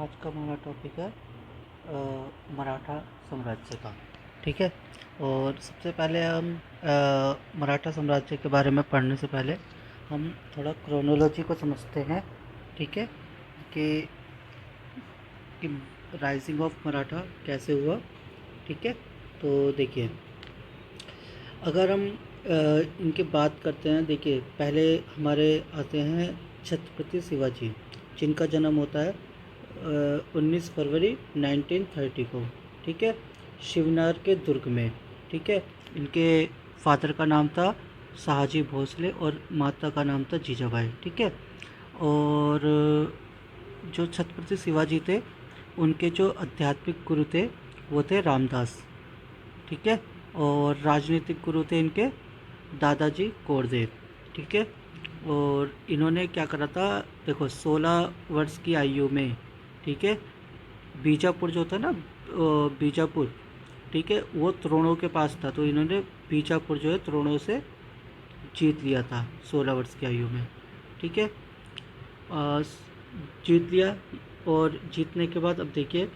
आज का हमारा टॉपिक है मराठा साम्राज्य का। ठीक है। और सबसे पहले हम मराठा साम्राज्य के बारे में पढ़ने से पहले हम थोड़ा क्रोनोलॉजी को समझते हैं। ठीक है, कि कि राइजिंग ऑफ मराठा कैसे हुआ। ठीक है, तो देखिए, अगर हम इनकी बात करते हैं, देखिए पहले हमारे आते हैं छत्रपति शिवाजी, जिनका जन्म होता है 19 फरवरी 1930 को। ठीक है, शिवनार के दुर्ग में। ठीक है, इनके फादर का नाम था शाहजी भोसले और माता का नाम था जीजाबाई। ठीक है, और जो छत्रपति शिवाजी थे, उनके जो आध्यात्मिक गुरु थे वो थे रामदास। ठीक है, और राजनीतिक गुरु थे इनके दादाजी कोरदेव। ठीक है, और इन्होंने क्या करा था, देखो 16 वर्ष की आयु में, ठीक है, बीजापुर जो था ना, बीजापुर, ठीक है, वो त्रोणों के पास था, तो इन्होंने बीजापुर जो है त्रोणों से जीत लिया था 16 वर्ष की आयु में। ठीक है, जीत लिया, और जीतने के बाद अब देखिए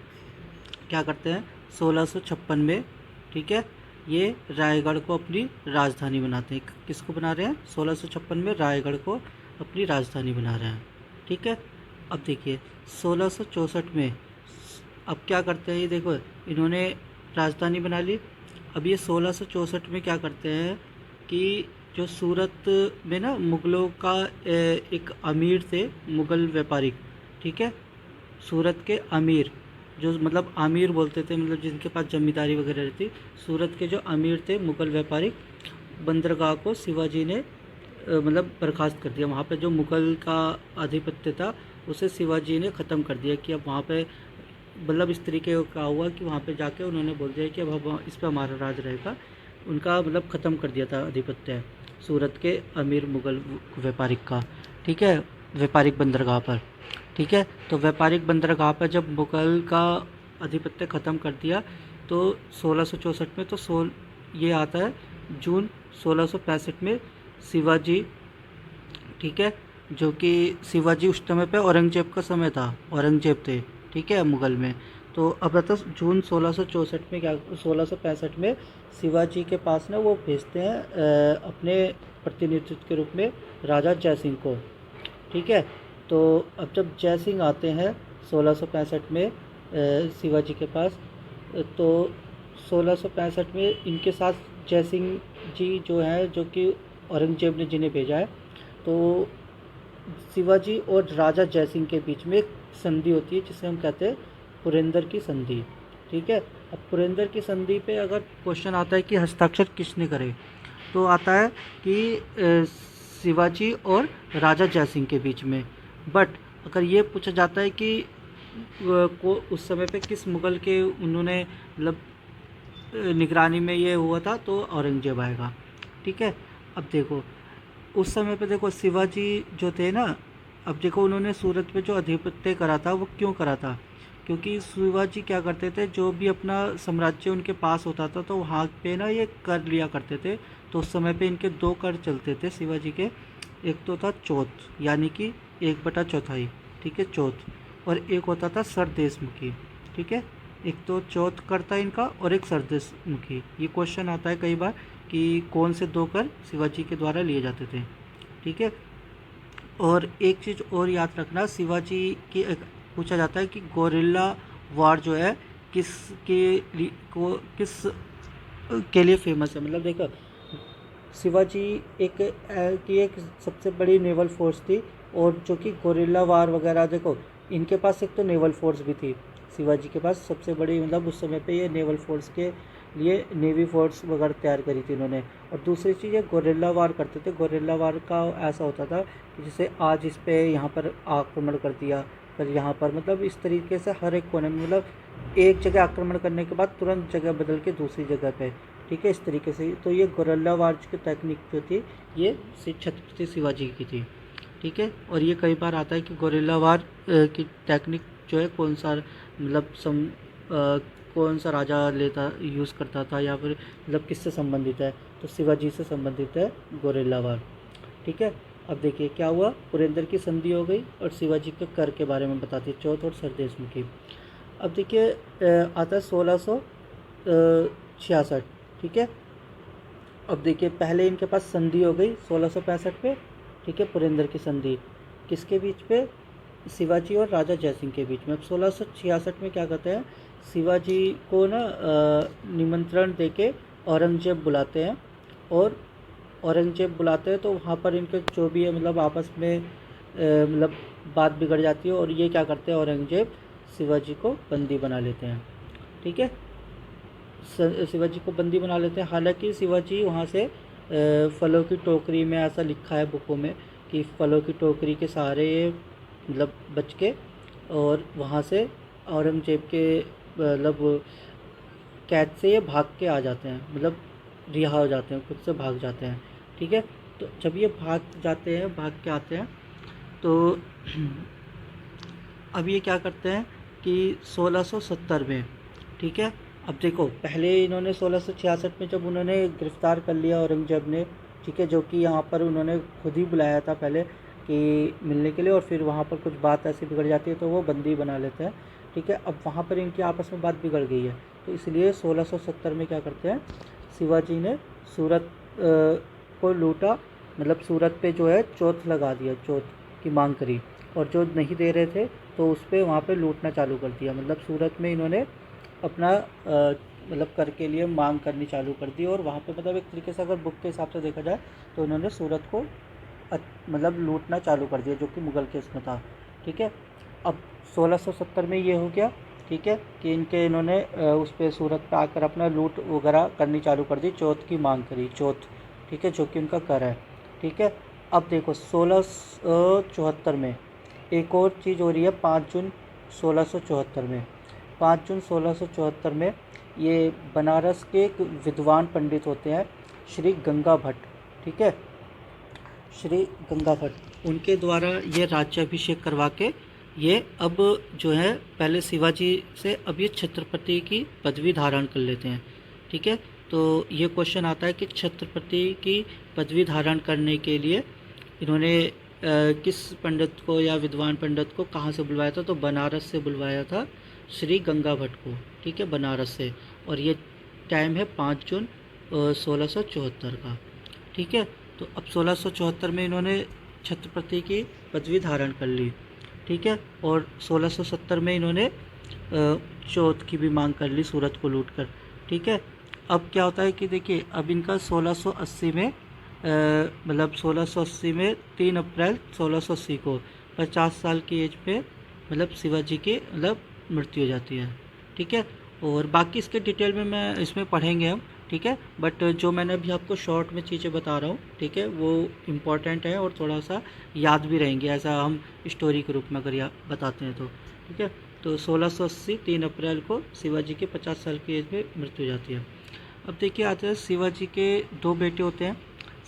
क्या करते हैं 1656 में। ठीक है, ये रायगढ़ को अपनी राजधानी बनाते हैं। किसको बना रहे हैं? 1656 में रायगढ़ को अपनी राजधानी बना रहे हैं। ठीक है, अब देखिए 1664 में अब क्या करते हैं, ये देखो इन्होंने राजधानी बना ली। अब ये 1664 में क्या करते हैं कि जो सूरत में ना मुग़लों का एक अमीर थे, मुग़ल व्यापारी। ठीक है, सूरत के अमीर, जो मतलब आमिर बोलते थे, मतलब जिनके पास जमींदारी वगैरह रहती, सूरत के जो अमीर थे मुग़ल व्यापारी, बंदरगाह को शिवाजी ने मतलब बर्खास्त कर दिया। वहाँ पे जो मुग़ल का आधिपत्य था उसे शिवाजी ने ख़त्म कर दिया, कि अब वहाँ पे मतलब इस तरीके का हुआ कि वहाँ पे जाके उन्होंने बोल दिया कि अब इस पर हमारा राज रहेगा। उनका मतलब ख़त्म कर दिया था आधिपत्य सूरत के अमीर मुग़ल व्यापारिक का। ठीक है, व्यापारिक बंदरगाह पर। ठीक है, तो व्यापारिक बंदरगाह पर जब मुग़ल का आधिपत्य ख़त्म कर दिया, तो 1664 में, तो ये आता है जून 1665 में शिवाजी। ठीक है, जो कि शिवाजी उस समय पे औरंगजेब का समय था, औरंगजेब थे। ठीक है, मुग़ल में। तो अब रहता जून 1664 में, क्या 1665 में शिवाजी के पास ना वो भेजते हैं अपने प्रतिनिधित्व के रूप में राजा जयसिंह को। ठीक है, तो अब जब जय सिंह आते हैं 1665 में शिवाजी के पास, तो 1665 में इनके साथ जय सिंह जी जो हैं, जो कि औरंगजेब ने जिन्हें भेजा है, तो शिवाजी और राजा जय सिंह के बीच में एक संधि होती है, जिसे हम कहते हैं पुरंदर की संधि। ठीक है, अब पुरंदर की संधि पे अगर क्वेश्चन आता है कि हस्ताक्षर किसने करे, तो आता है कि शिवाजी और राजा जयसिंह के बीच में। बट अगर ये पूछा जाता है कि को उस समय पे किस मुग़ल के उन्होंने मतलब निगरानी में ये हुआ था, तो औरंगजेब आएगा। ठीक है, अब देखो उस समय पे देखो शिवाजी जो थे ना, अब देखो उन्होंने सूरत पे जो आधिपत्य करा था वो क्यों करा था, क्योंकि शिवाजी क्या करते थे, जो भी अपना साम्राज्य उनके पास होता था तो वहाँ पे ना ये कर लिया करते थे। तो उस समय पे इनके 2 कर चलते थे शिवाजी के। एक तो था चौथ, यानी कि 1/4। ठीक है, चौथ। और एक होता था सरदेशमुखी। ठीक है, एक तो चौथ कर था इनका और एक सरदेशमुखी। ये क्वेश्चन आता है कई बार कि कौन से 2 कर शिवाजी के द्वारा लिए जाते थे। ठीक है, और एक चीज़ और याद रखना, शिवाजी की एक पूछा जाता है कि गोरिल्ला वार जो है किस के लिए फेमस है। मतलब देखो शिवाजी एक सबसे बड़ी नेवल फोर्स थी, और जो कि गोरिल्ला वार वगैरह, देखो इनके पास एक तो नेवल फोर्स भी थी शिवाजी के पास सबसे बड़ी, मतलब उस समय पे ये नेवल फोर्स के लिए नेवी फोर्स वगैरह तैयार करी थी इन्होंने। और दूसरी चीज़ ये गोरिल्ला वार करते थे। गोरिल्ला वार का ऐसा होता था कि जैसे आज इस पे यहाँ पर आक्रमण कर दिया, फिर यहाँ पर, मतलब इस तरीके से हर एक कोने में, मतलब एक जगह आक्रमण करने के बाद तुरंत जगह बदल के दूसरी जगह पे। ठीक है, इस तरीके से। तो ये गोरिल्ला वार की टेक्निक जो थी, ये छत्रपति शिवाजी की थी। ठीक है, और ये कई बार आता है कि गोरिल्ला वार की टेक्निक जो है कौन सा, मतलब कौन सा राजा लेता यूज़ करता था, या फिर मतलब किससे संबंधित है, तो शिवाजी से संबंधित है गोरिल्ला वार। ठीक है, अब देखिए क्या हुआ, पुरंदर की संधि हो गई और शिवाजी के कर के बारे में बताती है, चौथ और सरदेशमुखी। अब देखिए आता है 1666, ठीक है। अब देखिए पहले इनके पास संधि हो गई 1665 पे, ठीक है, पुरंदर की संधि किसके बीच पे, शिवाजी और राजा जयसिंह के बीच में। अब 1666 में क्या कहते हैं, शिवाजी को ना निमंत्रण देके औरंगजेब बुलाते हैं, और औरंगजेब बुलाते हैं तो वहाँ पर इनके जो भी है मतलब आपस में मतलब बात बिगड़ जाती है, और ये क्या करते हैं, औरंगजेब शिवाजी को बंदी बना लेते हैं, ठीक है। शिवाजी को बंदी बना लेते हैं। हालांकि शिवाजी वहाँ से फलों की टोकरी में, ऐसा लिखा है बुकों में कि फलों की टोकरी के सहारे ये मतलब बच के, और वहाँ से औरंगजेब के मतलब कैद से ये भाग के आ जाते हैं, मतलब रिहा हो जाते हैं, खुद से भाग जाते हैं, ठीक है। तो जब ये भाग जाते हैं, भाग के आते हैं, तो अब ये क्या करते हैं कि 1670 में, ठीक है। अब देखो पहले इन्होंने 1666 में जब उन्होंने गिरफ्तार कर लिया औरंगजेब ने, ठीक है, जो कि यहाँ पर उन्होंने खुद ही बुलाया था पहले कि मिलने के लिए, और फिर वहाँ पर कुछ बात ऐसी बिगड़ जाती है तो वो बंदी बना लेते हैं, ठीक है। अब वहाँ पर इनकी आपस में बात बिगड़ गई है, तो इसलिए 1670 में क्या करते हैं, शिवाजी ने सूरत को लूटा, मतलब सूरत पे जो है चौथ लगा दिया, चौथ की मांग करी, और जो नहीं दे रहे थे तो उस पर वहाँ पे लूटना चालू कर दिया। मतलब सूरत में इन्होंने अपना मतलब कर के लिए मांग करनी चालू कर दी, और वहाँ पे मतलब एक तरीके से अगर बुक के हिसाब से देखा जाए तो उन्होंने सूरत को मतलब लूटना चालू कर दिया, जो कि मुग़ल केस में था, ठीक है। अब 1670 में ये हो गया, ठीक है, कि इन्होंने उस पर सूरत पे आकर अपना लूट वगैरह करनी चालू कर दी, चौथ की मांग करी, चौथ, ठीक है, जो कि उनका कर है, ठीक है। अब देखो 1674 में एक और चीज़ हो रही है, 5 जून 1674 में, 5 जून 1674 में ये बनारस के एक विद्वान पंडित होते हैं श्री गंगा भट्ट, ठीक है, श्री गंगा भट्ट, उनके द्वारा ये राज्याभिषेक करवा के ये अब जो है पहले शिवाजी से अब ये छत्रपति की पदवी धारण कर लेते हैं, ठीक है। तो ये क्वेश्चन आता है कि छत्रपति की पदवी धारण करने के लिए इन्होंने किस पंडित को या विद्वान पंडित को कहाँ से बुलवाया था, तो बनारस से बुलवाया था श्री गंगा भट्ट को, ठीक है, बनारस से। और ये टाइम है 5 जून 1674 का, ठीक है। तो अब 1674 में इन्होंने छत्रपति की पदवी धारण कर ली, ठीक है, और 1670 में इन्होंने चौथ की भी मांग कर ली सूरत को लूटकर, ठीक है। अब क्या होता है कि देखिए अब इनका 1680 में मतलब 1680 में 3 अप्रैल 1680 को 50 साल की एज पे मतलब शिवाजी की मतलब मृत्यु हो जाती है, ठीक है। और बाकी इसके डिटेल में मैं इसमें पढ़ेंगे हम, ठीक है, बट जो मैंने अभी आपको शॉर्ट में चीज़ें बता रहा हूँ, ठीक है, वो इम्पॉर्टेंट है और थोड़ा सा याद भी रहेंगे, ऐसा हम स्टोरी के रूप में अगर बताते हैं तो, ठीक है। तो 1680 3 अप्रैल को शिवाजी के 50 साल की एज में मृत्यु हो जाती है। अब देखिए आते हैं शिवाजी के 2 बेटे होते हैं,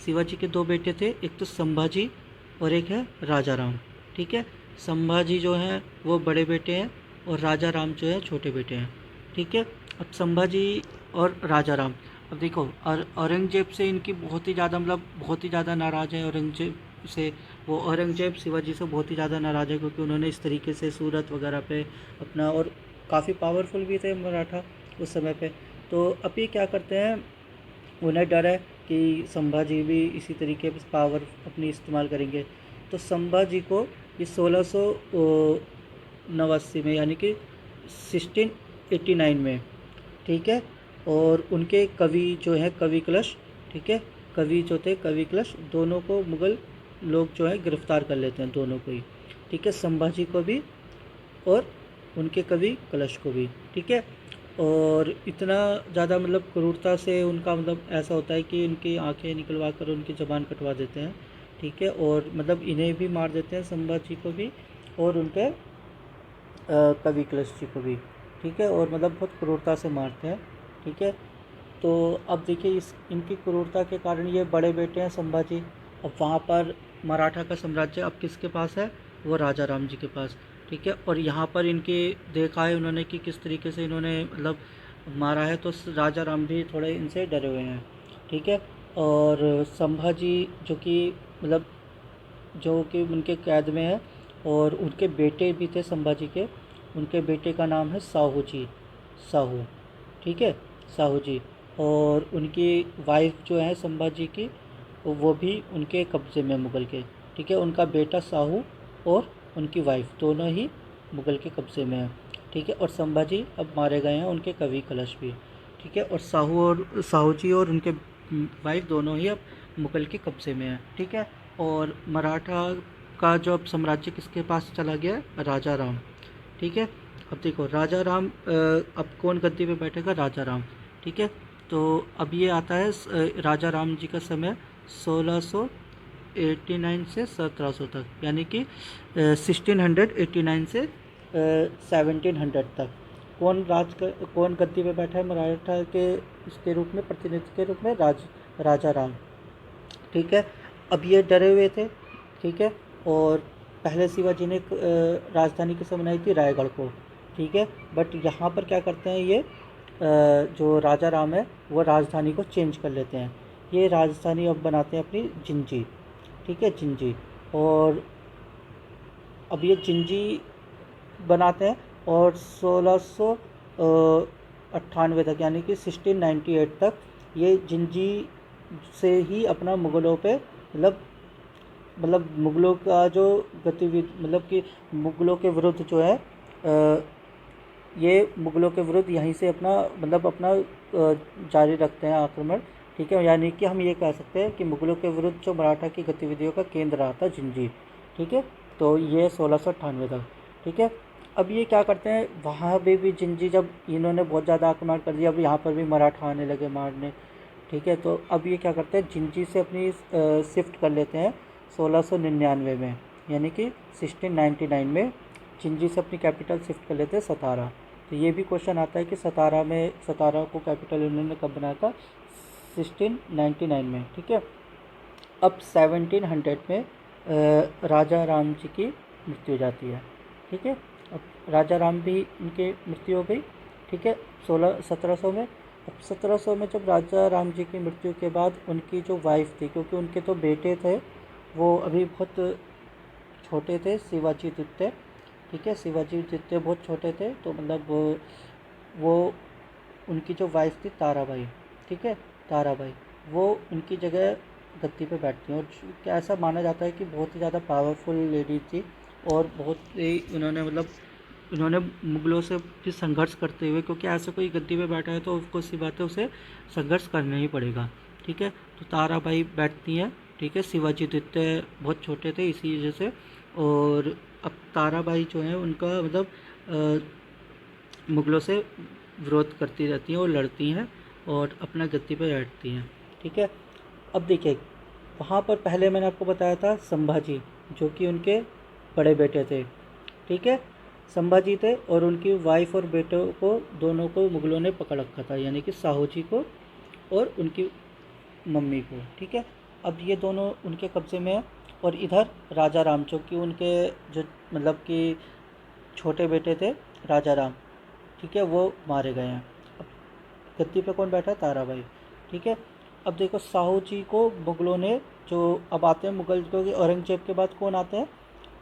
शिवाजी के 2 बेटे थे, एक तो संभाजी और एक है राजा राम, ठीक है। संभाजी जो हैं वो बड़े बेटे हैं और राजा राम जो है छोटे बेटे हैं, ठीक है। अब संभाजी और राजा राम, अब देखो और औरंगजेब से इनकी बहुत ही ज़्यादा मतलब बहुत ही ज़्यादा नाराज़ है औरंगजेब से, वो औरंगजेब शिवाजी से बहुत ही ज़्यादा नाराज़ है क्योंकि उन्होंने इस तरीके से सूरत वगैरह पे अपना, और काफ़ी पावरफुल भी थे मराठा उस समय पे। तो अब ये क्या करते हैं, उन्हें डर है कि संभाजी भी इसी तरीके से पावर अपनी इस्तेमाल करेंगे, तो संभाजी को ये 1689 में यानी कि 1689 में, ठीक है, और उनके कवि जो हैं कवि कलश, ठीक है, कवि जो थे कवि कलश, दोनों को मुग़ल लोग जो है गिरफ्तार कर लेते हैं, दोनों को ही, ठीक है, संभाजी को भी और उनके कवि कलश को भी, ठीक है। और इतना ज़्यादा मतलब क्रूरता से उनका मतलब ऐसा होता है कि उनकी आंखें निकलवा कर उनकी ज़बान कटवा देते हैं, ठीक है, और मतलब इन्हें भी मार देते हैं, संभाजी को भी और उनके कवि कलश जी को भी, ठीक है, और मतलब बहुत क्रूरता से मारते हैं, ठीक है। तो अब देखिए इस इनकी क्रूरता के कारण ये बड़े बेटे हैं संभाजी, अब वहाँ पर मराठा का साम्राज्य अब किसके पास है, वो राजा राम जी के पास, ठीक है। और यहाँ पर इनके देखा है उन्होंने कि किस तरीके से इन्होंने मतलब मारा है, तो राजा राम भी थोड़े इनसे डरे हुए हैं, ठीक है। और संभाजी जो कि मतलब जो कि उनके कैद में है, और उनके बेटे भी थे संभाजी के। उनके बेटे का नाम है साहू जी, साहू, ठीक है, साहू जी। और उनकी वाइफ जो है संभाजी की, वो भी उनके कब्ज़े में मुग़ल के, ठीक है। उनका बेटा साहू और उनकी वाइफ दोनों ही मुग़ल के कब्ज़े में है, ठीक है। और संभाजी अब मारे गए हैं, उनके कवि कलश भी, ठीक है। और साहू जी और उनके वाइफ दोनों ही अब मुग़ल के कब्ज़े में है, ठीक है। और मराठा का जो अब साम्राज्य किसके पास चला गया, राजा राम, ठीक है। अब देखो राजा राम, अब कौन गद्दी पे बैठेगा, राजा राम, ठीक है। तो अब ये आता है राजा राम जी का समय 1689 से 1700 तक, यानी कि 1689 से 1700 तक। कौन गद्दी पे बैठा है मराठा के इसके रूप में, प्रतिनिधि के रूप में, राजा राम, ठीक है। अब ये डरे हुए थे, ठीक है। और पहले शिवाजी ने राजधानी किसे बनाई थी, रायगढ़ को, ठीक है। बट यहाँ पर क्या करते हैं ये जो राजा राम है वो राजधानी को चेंज कर लेते हैं। ये राजधानी अब बनाते हैं अपनी जिंजी, ठीक है, जिंजी। और अब ये जिंजी बनाते हैं, और 1698 तक, यानी कि 1698 तक ये जिंजी से ही अपना मुग़लों पे मतलब मुग़लों का जो गतिविधि, मतलब कि मुग़लों के विरुद्ध जो है ये मुग़लों के विरुद्ध यहीं से अपना जारी रखते हैं आक्रमण, ठीक है। यानी कि हम ये कह सकते हैं कि मुग़लों के विरुद्ध जो मराठा की गतिविधियों का केंद्र रहा था जिंजी, ठीक है। तो ये 1698 तक, ठीक है। अब ये क्या करते हैं, वहाँ भी जिंजी, जब इन्होंने बहुत ज़्यादा आक्रमण कर दिया, अब यहाँ पर भी मराठा आने लगे मारने, ठीक है। तो अब ये क्या करते हैं, जिंजी से अपनी शिफ्ट कर लेते हैं 1699 में, यानी कि 1699 में जिंजी से अपनी कैपिटल शिफ्ट कर लेते हैं सतारा। तो ये भी क्वेश्चन आता है कि सतारा को कैपिटल इन्होंने कब बनाया था, 1699 में, ठीक है। अब 1700 में राजा राम जी की मृत्यु हो जाती है, ठीक है। अब राजा राम भी इनकी मृत्यु हो गई, ठीक है, 1700 में। अब 1700 में जब राजा राम जी की मृत्यु के बाद उनकी जो वाइफ थी, क्योंकि उनके तो बेटे थे, वो अभी बहुत छोटे थे, शिवाजी द्वितीय, ठीक है, शिवाजी द्वितीय बहुत छोटे थे। तो मतलब वो उनकी जो वाइफ थी ताराबाई, ठीक है, ताराबाई, वो उनकी जगह गद्दी पे बैठती हैं। और ऐसा माना जाता है कि बहुत ही ज़्यादा पावरफुल लेडी थी, और बहुत ही उन्होंने मुग़लों से भी संघर्ष करते हुए, क्योंकि ऐसे कोई गद्दी पे बैठा है तो उसको सी बात है, उसे संघर्ष करना ही पड़ेगा, ठीक है। तो ताराबाई बैठती हैं, ठीक है। शिवाजी द्वितीय बहुत छोटे थे इसी वजह से। और अब ताराबाई जो है उनका मुग़लों से विरोध करती रहती हैं और लड़ती हैं और अपना गद्दी पर बैठती हैं, ठीक है। अब देखिए वहाँ पर पहले मैंने आपको बताया था संभाजी, जो कि उनके बड़े बेटे थे, ठीक है, संभाजी थे। और उनकी वाइफ और बेटों को दोनों को मुग़लों ने पकड़ रखा था, यानी कि साहू जी को और उनकी मम्मी को, ठीक है। अब ये दोनों उनके कब्ज़े में है। और इधर राजा राम, जो कि उनके जो मतलब कि छोटे बेटे थे राजा राम, ठीक है, वो मारे गए हैं। अब गद्दी पे कौन बैठा है, ताराबाई, ठीक है। अब देखो साहू जी को मुग़लों ने, जो अब आते हैं मुग़ल, क्योंकि औरंगजेब के बाद कौन आते हैं,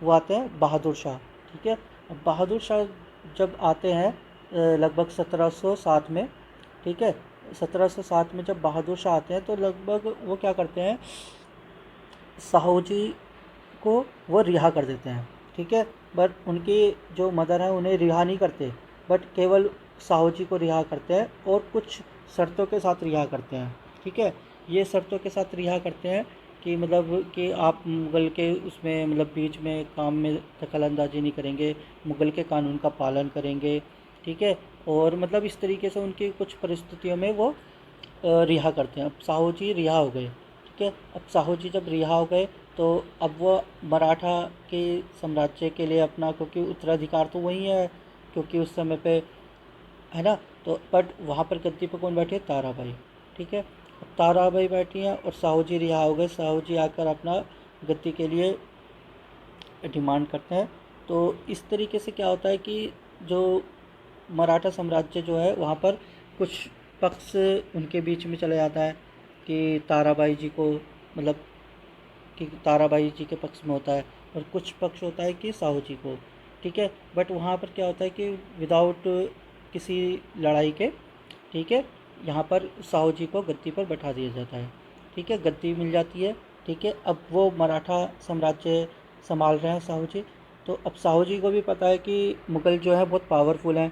वो आते हैं बहादुर शाह, ठीक है। अब बहादुर शाह जब आते हैं लगभग 1707 में, ठीक है, 1707 में जब बहादुर शाह आते हैं तो लगभग वो क्या करते हैं, साहू जी को वो रिहा कर देते हैं, ठीक है। बट उनकी जो मदर है उन्हें रिहा नहीं करते, बट केवल साहू जी को रिहा करते हैं, और कुछ शर्तों के साथ रिहा करते हैं, ठीक है। ये शर्तों के साथ रिहा करते हैं कि मतलब कि आप मुग़ल के उसमें बीच में काम में दखल अंदाजी नहीं करेंगे, मुग़ल के कानून का पालन करेंगे, ठीक है। और इस तरीके से उनकी कुछ परिस्थितियों में वो रिहा करते हैं। अब साहू जी रिहा हो गए, ठीक है। अब साहू जी जब रिहा हो गए तो अब वो मराठा के साम्राज्य के लिए अपना, क्योंकि उत्तराधिकार तो वही है, क्योंकि उस समय पे है ना। तो बट वहाँ पर गद्दी पे कौन बैठी है, ताराबाई, ठीक है। अब ताराबाई बैठी हैं और साहू जी रिहा हो गए। साहू जी आकर अपना गद्दी के लिए डिमांड करते हैं। तो इस तरीके से क्या होता है कि जो मराठा साम्राज्य जो है वहाँ पर कुछ पक्ष उनके बीच में चला जाता है कि ताराबाई जी को कि ताराबाई जी के पक्ष में होता है और कुछ पक्ष होता है कि साहू जी को, ठीक है। बट वहाँ पर क्या होता है कि विदाउट किसी लड़ाई के, ठीक है, यहाँ पर साहू जी को गद्दी पर बैठा दिया जाता है, ठीक है, गद्दी मिल जाती है, ठीक है। अब वो मराठा साम्राज्य संभाल रहे हैं साहू जी। तो अब साहू जी को भी पता है कि मुग़ल जो है बहुत पावरफुल हैं,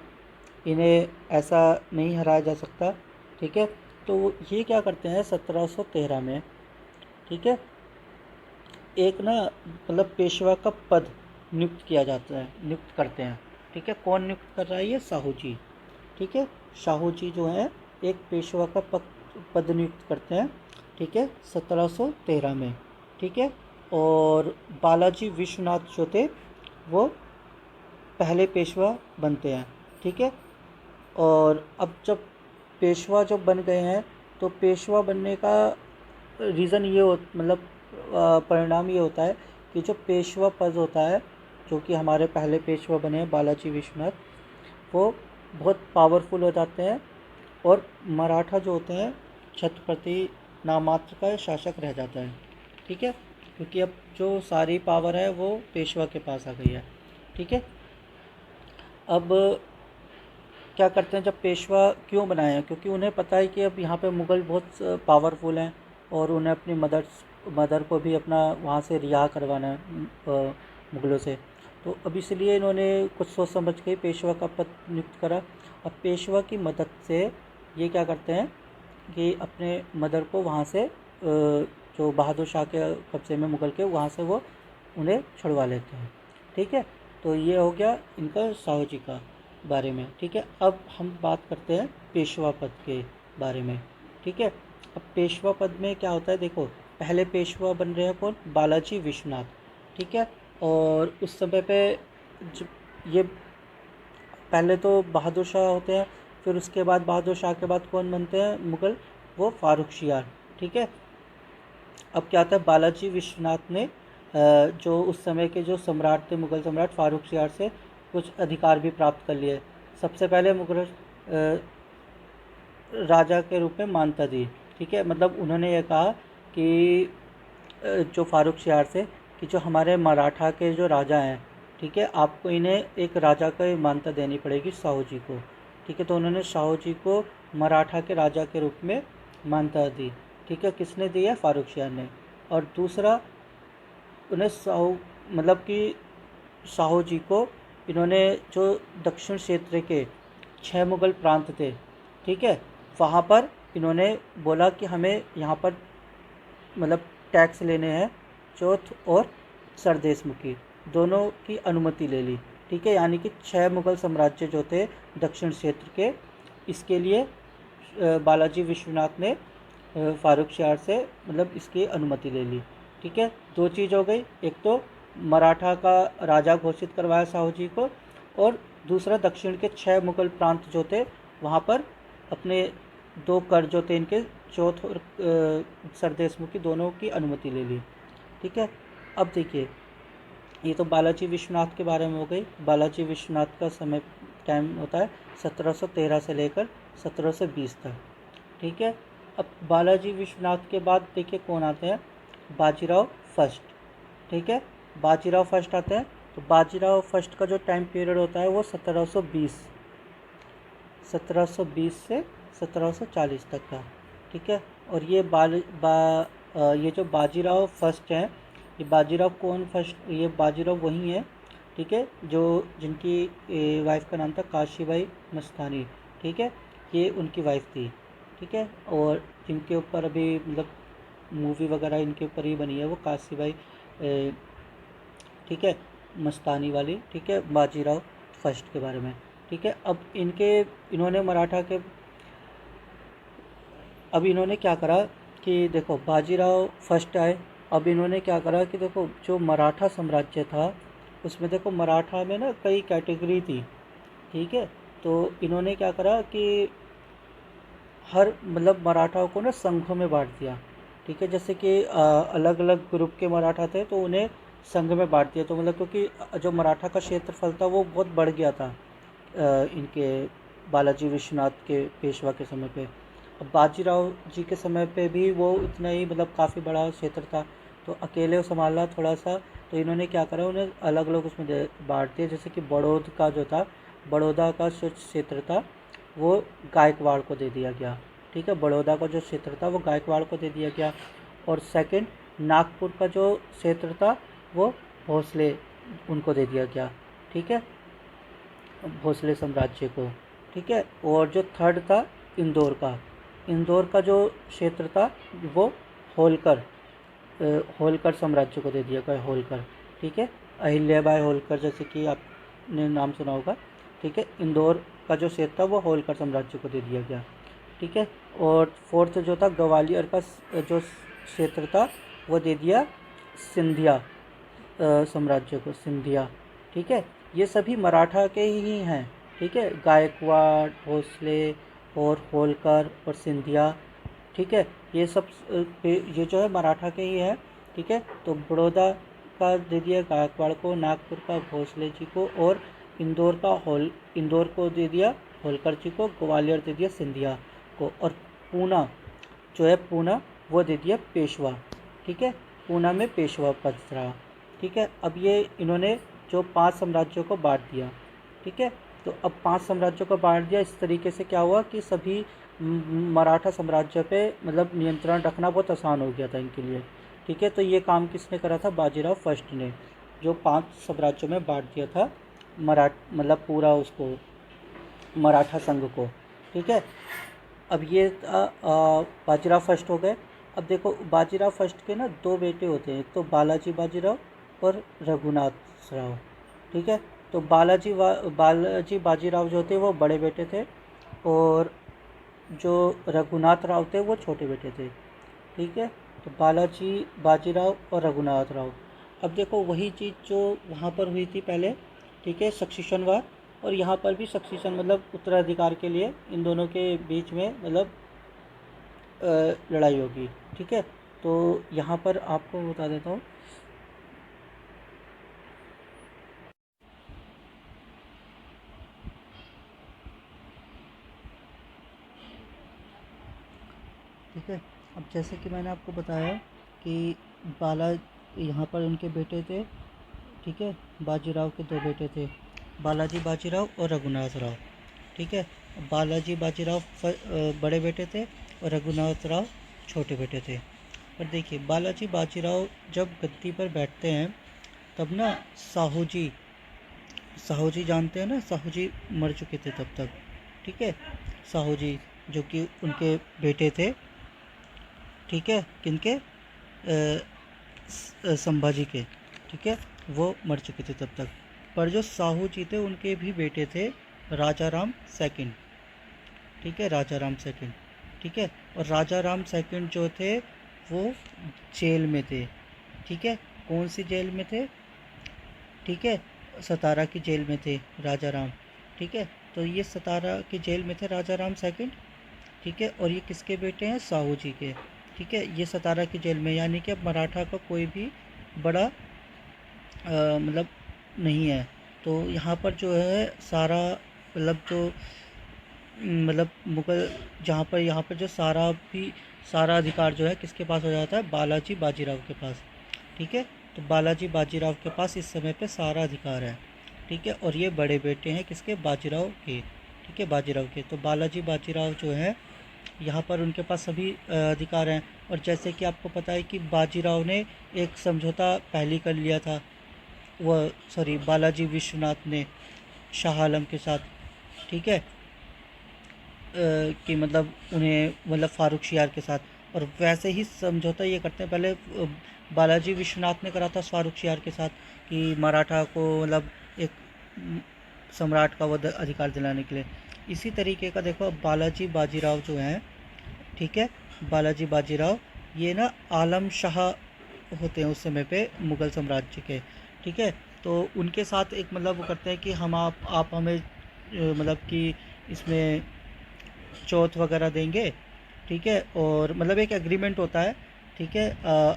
इन्हें ऐसा नहीं हराया जा सकता, ठीक है। तो ये क्या करते हैं 1713 में, ठीक है, एक ना मतलब पेशवा का पद नियुक्त किया जाता है, नियुक्त करते हैं, ठीक है। कौन नियुक्त कर रहा है? ये साहू जी, ठीक है। साहू जी जो है एक पेशवा का पद नियुक्त करते हैं, ठीक है, 1713 में, ठीक है। और बालाजी विश्वनाथ जो थे वो पहले पेशवा बनते हैं, ठीक है। और अब जब पेशवा जब बन गए हैं तो पेशवा बनने का रीज़न ये हो मतलब परिणाम ये होता है कि जो पेशवा पद होता है, जो कि हमारे पहले पेशवा बने हैं बालाजी विश्वनाथ, वो बहुत पावरफुल हो जाते हैं और मराठा जो होते हैं छत्रपति नामात्र का शासक रह जाता है, ठीक है, क्योंकि अब जो सारी पावर है वो पेशवा के पास आ गई है, ठीक है। अब क्या करते हैं, जब पेशवा क्यों बनाए हैं? क्योंकि उन्हें पता है कि अब यहाँ पे मुग़ल बहुत पावरफुल हैं और उन्हें अपनी मदर को भी अपना वहाँ से रिहा करवाना है मुग़लों से। तो अब इसलिए इन्होंने कुछ सोच समझ के पेशवा का पद नियुक्त करा। अब पेशवा की मदद से ये क्या करते हैं कि अपने मदर को वहाँ से जो बहादुर शाह के कब्ज़े में मुग़ल के, वहाँ से वो उन्हें छुड़वा लेते हैं, ठीक है। तो ये हो गया इनका साहू जी का बारे में, ठीक है। अब हम बात करते हैं पेशवा पद के बारे में, ठीक है। अब पेशवा पद में क्या होता है, देखो पहले पेशवा बन रहे हैं कौन? बालाजी विश्वनाथ, ठीक है। और उस समय पे ये पहले तो बहादुर शाह होते हैं, फिर उसके बाद बहादुर शाह के बाद कौन बनते हैं मुग़ल? वो फारुख शियार, ठीक है। अब क्या होता है, बालाजी विश्वनाथ ने जो उस समय के जो सम्राट थे, मुग़ल सम्राट फारुख शियार से कुछ अधिकार भी प्राप्त कर लिए। सबसे पहले मुग़ल राजा के रूप में मान्यता दी, ठीक है। मतलब उन्होंने ये कहा कि जो फारुख शियार से कि जो हमारे मराठा के जो राजा हैं, ठीक है, आपको इन्हें एक राजा का मान्यता देनी पड़ेगी साहू जी को, ठीक है। तो उन्होंने साहू जी को मराठा के राजा के रूप में मान्यता दी, ठीक है। किसने दी है? फारुख शियार ने। और दूसरा उन्हें साहू मतलब कि साहू जी को इन्होंने जो दक्षिण क्षेत्र के 6 मुग़ल प्रांत थे, ठीक है, वहाँ पर इन्होंने बोला कि हमें यहाँ पर मतलब टैक्स लेने हैं, चौथ और सरदेशमुखी दोनों की अनुमति ले ली, ठीक है। यानी कि 6 मुग़ल साम्राज्य जो थे दक्षिण क्षेत्र के, इसके लिए बालाजी विश्वनाथ ने फारुख शियार से मतलब इसकी अनुमति ले ली, ठीक है। दो चीज़ हो गई, एक तो मराठा का राजा घोषित करवाया साहू जी को, और दूसरा दक्षिण के 6 मुग़ल प्रांत जो थे वहाँ पर अपने 2 कर जो थे इनके, चौथ और सरदेशमुखी दोनों की अनुमति ले ली, ठीक है। अब देखिए, ये तो बालाजी विश्वनाथ के बारे में हो गई। बालाजी विश्वनाथ का समय टाइम होता है 1713 से लेकर 1720 तक, ठीक है। अब बालाजी विश्वनाथ के बाद देखिए कौन आते हैं? बाजीराव फर्स्ट, ठीक है। बाजीराव फर्स्ट आते हैं। तो बाजीराव फर्स्ट का जो टाइम पीरियड होता है वो 1720 से 1740 तक का, ठीक है। और ये ये जो बाजीराव फर्स्ट हैं, ये बाजीराव कौन फर्स्ट? ये बाजीराव वही हैं, ठीक है, जो जिनकी वाइफ का नाम था काशीबाई मस्तानी, ठीक है, ये उनकी वाइफ थी, ठीक है। और जिनके ऊपर अभी मतलब मूवी वगैरह इनके ऊपर ही बनी है, वो काशीबाई ठीक है, मस्तानी वाली, ठीक है, बाजीराव फर्स्ट के बारे में, ठीक है। अब इन्होंने मराठा के, अब इन्होंने क्या करा कि देखो बाजीराव फर्स्ट आए। अब इन्होंने क्या करा कि देखो जो मराठा साम्राज्य था उसमें देखो मराठा में ना कई कैटेगरी थी, ठीक है। तो इन्होंने क्या करा कि हर मतलब मराठाओं को ना संघों में बांट दिया, ठीक है। जैसे कि अलग अलग ग्रुप के मराठा थे तो उन्हें संघ में बांट दिया। तो मतलब क्योंकि जो मराठा का क्षेत्रफल था वो बहुत बढ़ गया था इनके बालाजी विश्वनाथ के पेशवा के समय पे। अब बाजीराव जी के समय पे भी वो इतना ही मतलब काफ़ी बड़ा क्षेत्र था। तो अकेले संभालना थोड़ा सा, तो इन्होंने क्या करा, उन्हें अलग अलग उसमें बांट दिया। जैसे कि बड़ौद का जो था, बड़ौदा का जो क्षेत्र था वो गायकवाड़ को दे दिया गया। ठीक है, बड़ौदा का जो क्षेत्र था वो गायकवाड़ को दे दिया गया। और सेकंड, नागपुर का जो क्षेत्र था वो भोसले उनको दे दिया गया। ठीक है, भोसले साम्राज्य को। ठीक है, और जो थर्ड था इंदौर का जो क्षेत्र था वो होलकर होलकर साम्राज्य को दे दिया गया, होलकर। ठीक है, अहिल्याबाई होलकर, जैसे कि आपने नाम सुना होगा। ठीक है, इंदौर का जो क्षेत्र था वो होलकर साम्राज्य को दे दिया गया। ठीक है, और फोर्थ जो था ग्वालियर का जो क्षेत्र था वो दे दिया सिंधिया साम्राज्य को, सिंधिया। ठीक है, ये सभी मराठा के ही हैं। ठीक है, गायकवाड़, भोसले और होलकर और सिंधिया। ठीक है, ये सब ये जो है मराठा के ही है। ठीक है, तो बड़ौदा का दे दिया गायकवाड़ को, नागपुर का भोसले जी को, और इंदौर को दे दिया होलकर जी को, ग्वालियर दे दिया सिंधिया को, और पूना जो है पूना वो दे दिया पेशवा। ठीक है, पूना में पेशवा पद रहा। ठीक है, अब ये इन्होंने जो 5 साम्राज्यों को बांट दिया। ठीक है, तो अब 5 साम्राज्यों को बांट दिया। इस तरीके से क्या हुआ कि सभी मराठा साम्राज्य पे मतलब नियंत्रण रखना बहुत आसान हो गया था इनके लिए। ठीक है, तो ये काम किसने करा था? बाजीराव फर्स्ट ने, जो 5 साम्राज्यों में बांट दिया था मतलब पूरा उसको, मराठा संघ को। ठीक है, अब ये बाजीराव फर्स्ट हो गए। अब देखो बाजीराव फर्स्ट के ना 2 बेटे होते हैं, एक तो बालाजी बाजीराव और रघुनाथ राव। ठीक है, तो बालाजी बाजीराव जो थे वो बड़े बेटे थे, और जो रघुनाथ राव थे वो छोटे बेटे थे। ठीक है, तो बालाजी बाजीराव और रघुनाथ राव। अब देखो वही चीज़ जो वहाँ पर हुई थी पहले। ठीक है, सक्सेशन वार, और यहाँ पर भी सक्सेशन मतलब उत्तराधिकार के लिए इन दोनों के बीच में मतलब लड़ाई होगी। ठीक है, तो यहाँ पर आपको बता देता हूँ। ठीक है, अब जैसे कि मैंने आपको बताया कि बाला यहाँ पर उनके बेटे थे। ठीक है, बाजीराव के 2 बेटे थे, बालाजी बाजीराव और रघुनाथ राव। ठीक है, बालाजी बाजीराव बड़े बेटे थे और रघुनाथ राव छोटे बेटे थे। पर देखिए बालाजी बाजीराव जब गद्दी पर बैठते हैं तब ना साहू जी जानते हैं ना, साहू जी मर चुके थे तब तक। ठीक है, साहू जी जो कि उनके बेटे थे। ठीक है, किनके? संभाजी के। ठीक है, वो मर चुके थे तब तक। पर जो साहू जी थे उनके भी बेटे थे राजा राम सेकंड। ठीक है, राजा राम सेकंड। ठीक है, और राजा राम सेकंड जो थे वो जेल में थे। ठीक है, कौन सी जेल में थे? ठीक है, सतारा की जेल में थे राजा राम। ठीक है, तो ये सतारा की जेल में थे राजा राम सेकंड। ठीक है, और ये किसके बेटे हैं? साहू जी के। ठीक है, ये सतारा की जेल में, यानी कि अब मराठा का कोई भी बड़ा मतलब नहीं है। तो यहाँ पर जो है सारा मतलब जो मतलब मुगल, जहाँ पर यहाँ पर जो सारा अधिकार जो है किसके पास हो जाता है? बालाजी बाजीराव के पास। ठीक है, तो बालाजी बाजीराव के पास इस समय पे सारा अधिकार है। ठीक है, और ये बड़े बेटे हैं किसके? बाजीराव के। ठीक है, बाजीराव के। तो बालाजी बाजीराव जो है यहाँ पर उनके पास सभी अधिकार हैं। और जैसे कि आपको पता है कि बाजीराव ने एक समझौता पहले कर लिया था, वह सॉरी बालाजी विश्वनाथ ने शाह आलम के साथ। ठीक है, कि मतलब उन्हें मतलब फारूक शियार के साथ। और वैसे ही समझौता ये करते हैं, पहले बालाजी विश्वनाथ ने करा था फारूक शियार के साथ कि मराठा को मतलब एक सम्राट का वो अधिकार दिलाने के लिए। इसी तरीके का देखो बालाजी बाजीराव जो हैं। ठीक है, बालाजी बाजीराव ये ना आलम शाह होते हैं उस समय पे मुग़ल साम्राज्य के। ठीक है, तो उनके साथ एक मतलब वो करते हैं कि हम आप हमें मतलब कि इसमें चौथ वगैरह देंगे। ठीक है, और मतलब एक एग्रीमेंट होता है। ठीक है,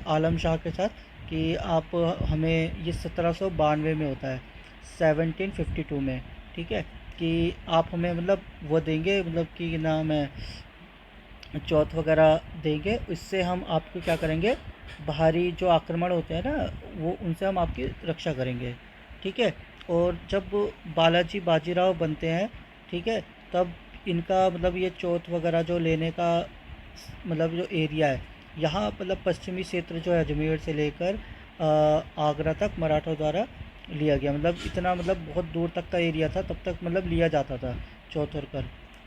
आलम शाह के साथ कि आप हमें, ये 1792 में होता है, 1752 में। ठीक है, कि आप हमें मतलब वो देंगे, मतलब कि नाम है चौथ वगैरह देंगे, इससे हम आपको क्या करेंगे, बाहरी जो आक्रमण होते हैं ना, वो उनसे हम आपकी रक्षा करेंगे। ठीक है। और जब बालाजी बाजीराव बनते हैं, ठीक है, तब इनका मतलब ये चौथ वगैरह जो लेने का मतलब जो एरिया है, यहाँ मतलब पश्चिमी क्षेत्र जो है अजमेर से लेकर आगरा तक मराठों द्वारा लिया गया। मतलब इतना मतलब बहुत दूर तक का एरिया था, तब तक मतलब लिया जाता था चौथ और कर।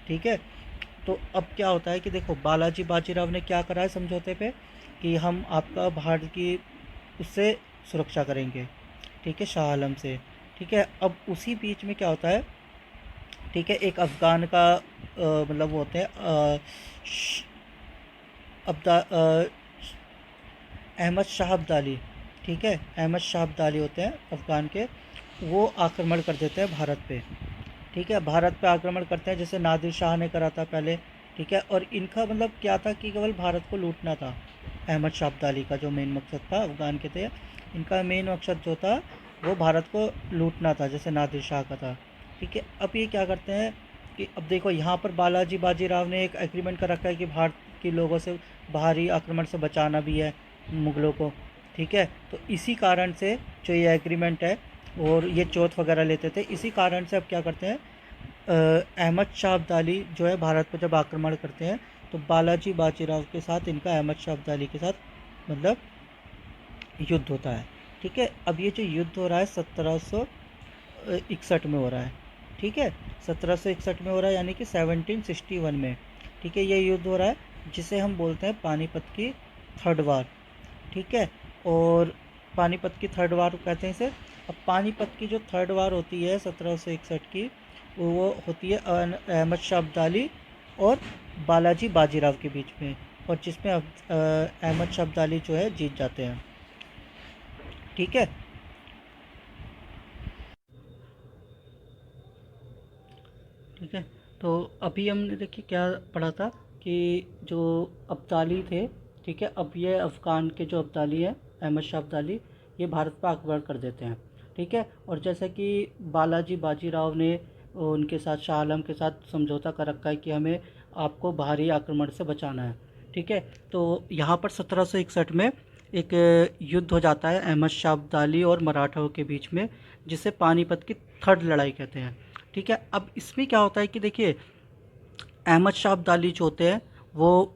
ठीक है। तो अब क्या होता है कि देखो बालाजी बाजीराव ने क्या करा है समझौते पे, कि हम आपका भारत की उससे सुरक्षा करेंगे। ठीक है, शाह आलम से। ठीक है। अब उसी बीच में क्या होता है, ठीक है, एक अफ़गान का मतलब वो होते हैं अहमद शाह अब्दाली। ठीक है, अहमद शाह अब्दाली होते हैं अफ़गान के। वो आक्रमण कर देते हैं भारत पे। ठीक है, भारत पे आक्रमण करते हैं जैसे नादिर शाह ने करा था पहले। ठीक है। और इनका मतलब क्या था कि केवल भारत को लूटना था। अहमद शाह अब्दाली का जो मेन मकसद था अफ़गान के थे, इनका मेन मकसद जो था वो भारत को लूटना था, जैसे नादिर शाह का था। ठीक है। अब ये क्या करते हैं कि अब देखो यहाँ पर बालाजी बाजीराव ने एक एग्रीमेंट कर रखा है कि भारत के लोगों से बाहरी आक्रमण से बचाना भी है मुग़लों को। ठीक है। तो इसी कारण से जो ये एग्रीमेंट है और ये चौथ वगैरह लेते थे, इसी कारण से अब क्या करते हैं, अहमद शाह अब्दाली जो है भारत पर जब आक्रमण करते हैं, तो बालाजी बाजीराव के साथ इनका अहमद शाह अब्दाली के साथ मतलब युद्ध होता है। ठीक है। अब ये जो युद्ध हो रहा है 1761 में हो रहा है। ठीक है, 1761 में हो रहा है, यानी कि 1761 में। ठीक है, ये युद्ध हो रहा है जिसे हम बोलते हैं पानीपत की थर्ड वार। ठीक है। और पानीपत की थर्ड वार कहते हैं इसे। अब पानीपत की जो थर्ड वार होती है 1761 की, वो होती है अहमद शाह अब्दाली और बालाजी बाजीराव के बीच में, और जिसमें अहमद शाह अब्दाली जो है जीत जाते हैं। ठीक है। ठीक है। तो अभी हमने देखिए क्या पढ़ा था कि जो अब्दाली थे, ठीक है, अब ये अफ़गान के जो अब्दाली है अहमद शाह अब्दाली, ये भारत पर आक्रमण कर देते हैं। ठीक है। और जैसे कि बालाजी बाजीराव ने उनके साथ शाह आलम के साथ समझौता कर रखा है कि हमें आपको बाहरी आक्रमण से बचाना है। ठीक है। तो यहाँ पर 1761 में एक युद्ध हो जाता है अहमद शाह अब्दाली और मराठाओं के बीच में, जिसे पानीपत की थर्ड लड़ाई कहते हैं। ठीक है। अब इसमें क्या होता है कि देखिए अहमद शाह अब्दाली जो होते हैं वो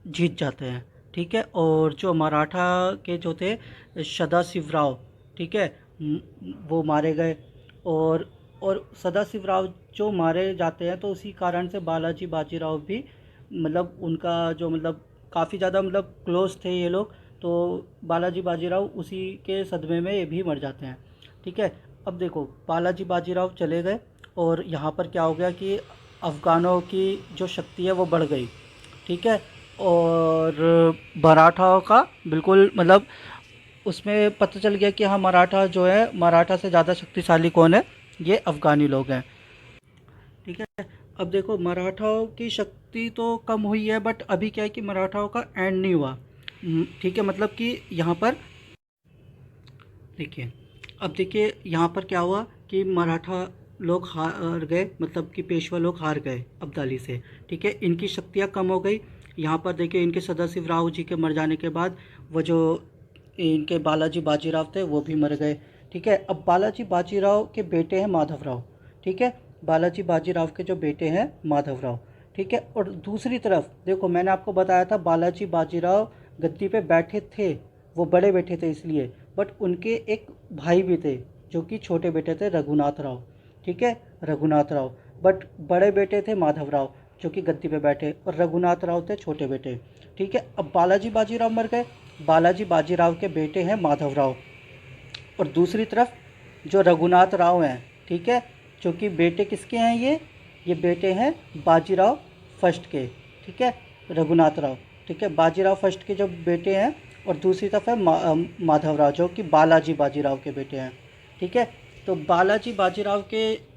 जीत जाते हैं। ठीक है। और जो मराठा के जो थे सदाशिवराव, ठीक है, वो मारे गए। और सदाशिवराव जो मारे जाते हैं, तो उसी कारण से बालाजी बाजीराव भी मतलब उनका जो मतलब काफ़ी ज़्यादा मतलब क्लोज थे ये लोग। तो बालाजी बाजीराव उसी के सदमे में ये भी मर जाते हैं। ठीक है। अब देखो बालाजी बाजीराव चले गए, और यहाँ पर क्या हो गया कि अफ़गानों की जो शक्ति है वो बढ़ गई। ठीक है। और मराठाओं का बिल्कुल मतलब उसमें पता चल गया कि हाँ मराठा जो है, मराठा से ज़्यादा शक्तिशाली कौन है, ये अफ़गानी लोग हैं। ठीक है। अब देखो मराठाओं की शक्ति तो कम हुई है, बट अभी क्या है कि मराठाओं का एंड नहीं हुआ। ठीक है, मतलब कि यहाँ पर देखिए, अब देखिए यहाँ पर क्या हुआ कि मराठा लोग हार गए, मतलब कि पेशवा लोग हार गए अब्दाली से। ठीक है, इनकी शक्तियाँ कम हो गई। यहाँ पर देखिए इनके सदाशिवराव जी के मर जाने के बाद वो जो इनके बालाजी बाजीराव थे वो भी मर गए। ठीक है। अब बालाजी बाजीराव के बेटे हैं माधवराव। ठीक है, बालाजी बाजीराव के जो बेटे हैं माधवराव। ठीक है। और दूसरी तरफ देखो मैंने आपको बताया था बालाजी बाजीराव गद्दी पे बैठे थे, वो बड़े बैठे थे इसलिए, बट उनके एक भाई भी थे जो कि छोटे बेटे थे रघुनाथ राव। ठीक है, रघुनाथ राव। बट बड़े बेटे थे माधव राव जो कि गद्दी पे बैठे, और रघुनाथ राव थे छोटे बेटे। ठीक है। अब बालाजी बाजीराव मर गए, बालाजी बाजीराव के बेटे हैं माधव राव, और दूसरी तरफ जो रघुनाथ राव हैं, ठीक है, जो कि बेटे किसके हैं, ये बेटे हैं बाजीराव फर्स्ट के। ठीक है, रघुनाथ राव। ठीक है, बाजीराव फर्स्ट के जो बेटे हैं, और दूसरी तरफ है माधवराव जो कि बालाजी बाजीराव के बेटे हैं। ठीक है। तो बालाजी बाजीराव के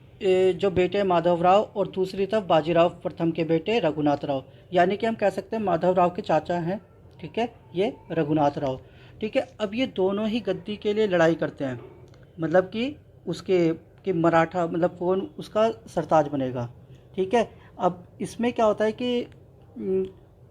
जो बेटे हैं माधवराव, और दूसरी तरफ बाजीराव प्रथम के बेटे रघुनाथ राव, यानी कि हम कह सकते हैं माधवराव के चाचा हैं। ठीक है, ये रघुनाथ राव। ठीक है। अब ये दोनों ही गद्दी के लिए लड़ाई करते हैं, मतलब कि उसके कि मराठा मतलब कौन उसका सरताज बनेगा। ठीक है। अब इसमें क्या होता है कि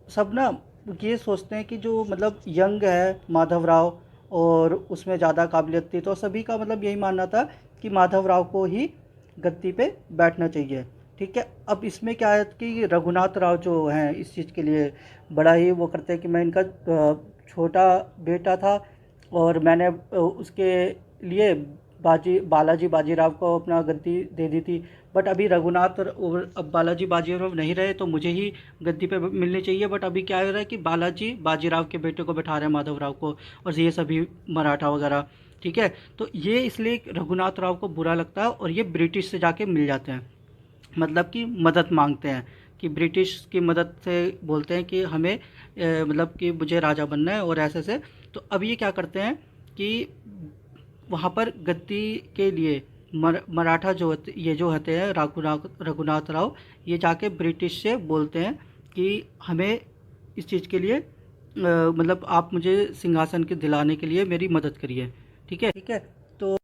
सब ना ये सोचते हैं कि जो मतलब यंग है माधवराव और उसमें ज़्यादा काबिलियत थी, तो सभी का मतलब यही मानना था कि माधवराव को ही गद्दी पे बैठना चाहिए। ठीक है, अब इसमें क्या है कि रघुनाथ राव जो हैं इस चीज़ के लिए बड़ा ही वो करते हैं कि मैं इनका छोटा बेटा था और मैंने उसके लिए बालाजी बाजीराव को अपना गद्दी दे दी थी, बट अभी अब बालाजी बाजीराव नहीं रहे तो मुझे ही गद्दी पे मिलनी चाहिए। बट अभी क्या हो रहा है कि बालाजी बाजीराव के बेटे को बैठा रहे हैं माधवराव को, और ये सभी मराठा वगैरह। ठीक है, तो ये इसलिए रघुनाथ राव को बुरा लगता है और ये ब्रिटिश से जाके मिल जाते हैं, मतलब कि मदद मांगते हैं कि ब्रिटिश की मदद से बोलते हैं कि हमें मतलब कि मुझे राजा बनना है और ऐसे से। तो अब ये क्या करते हैं कि वहाँ पर गद्दी के लिए मराठा ये जो होते हैं रघुनाथ राव, ये जाके ब्रिटिश से बोलते हैं कि हमें इस चीज़ के लिए मतलब आप मुझे सिंहासन के दिलाने के लिए मेरी मदद करिए। ठीक है, ठीक है। तो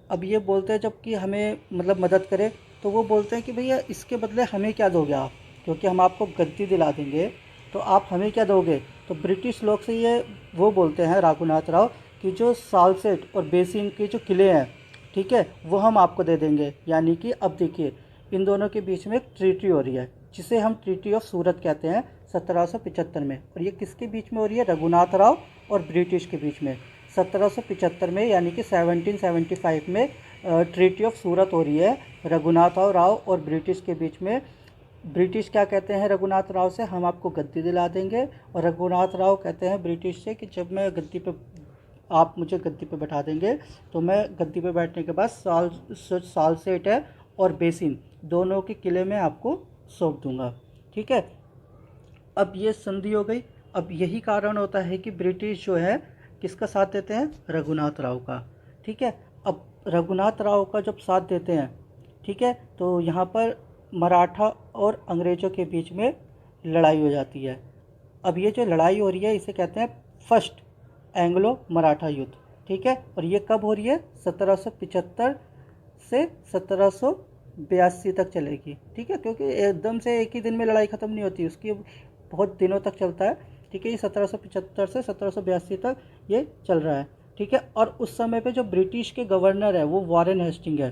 अब ये बोलते हैं जब कि हमें मतलब मदद करे, तो वो बोलते हैं कि भैया इसके बदले हमें क्या दोगे आप, क्योंकि हम आपको गद्दी दिला देंगे तो आप हमें क्या दोगे। तो ब्रिटिश लोग से ये वो बोलते हैं रघुनाथ राव कि जो सालसेट और बेसिन के जो किले हैं, ठीक है, वो हम आपको दे देंगे। यानी कि अब देखिए इन दोनों के बीच में एक ट्रीटी हो रही है जिसे हम ट्रीटी ऑफ सूरत कहते हैं 1775 में, और ये किसके बीच में हो रही है, रघुनाथ राव और ब्रिटिश के बीच में 1775 में, यानी कि 1775 में ट्रीटी ऑफ सूरत हो रही है रघुनाथ राव और ब्रिटिश के बीच में। ब्रिटिश क्या कहते हैं रघुनाथ राव से, हम आपको गद्दी दिला देंगे, और रघुनाथ राव कहते हैं ब्रिटिश से कि जब मैं गद्दी पे आप मुझे गद्दी पे बैठा देंगे तो मैं गद्दी पे बैठने के बाद साल सेट है और बेसिन दोनों के किले में आपको सौंप दूंगा। ठीक है, अब ये संधि हो गई। अब यही कारण होता है कि ब्रिटिश जो है किसका साथ देते हैं, रघुनाथ राव का। ठीक है, अब रघुनाथ राव का जब साथ देते हैं, ठीक है, तो यहाँ पर मराठा और अंग्रेज़ों के बीच में लड़ाई हो जाती है। अब ये जो लड़ाई हो रही है इसे कहते हैं फर्स्ट एंग्लो मराठा युद्ध। ठीक है, और ये कब हो रही है, 1775 से 1782 तक चलेगी। ठीक है, क्योंकि एकदम से एक ही दिन में लड़ाई ख़त्म नहीं होती, उसकी बहुत दिनों तक चलता है। ठीक है, ये 1775 से 1782 तक ये चल रहा है। ठीक है, और उस समय पे जो ब्रिटिश के गवर्नर है वो वॉरेन हेस्टिंग है।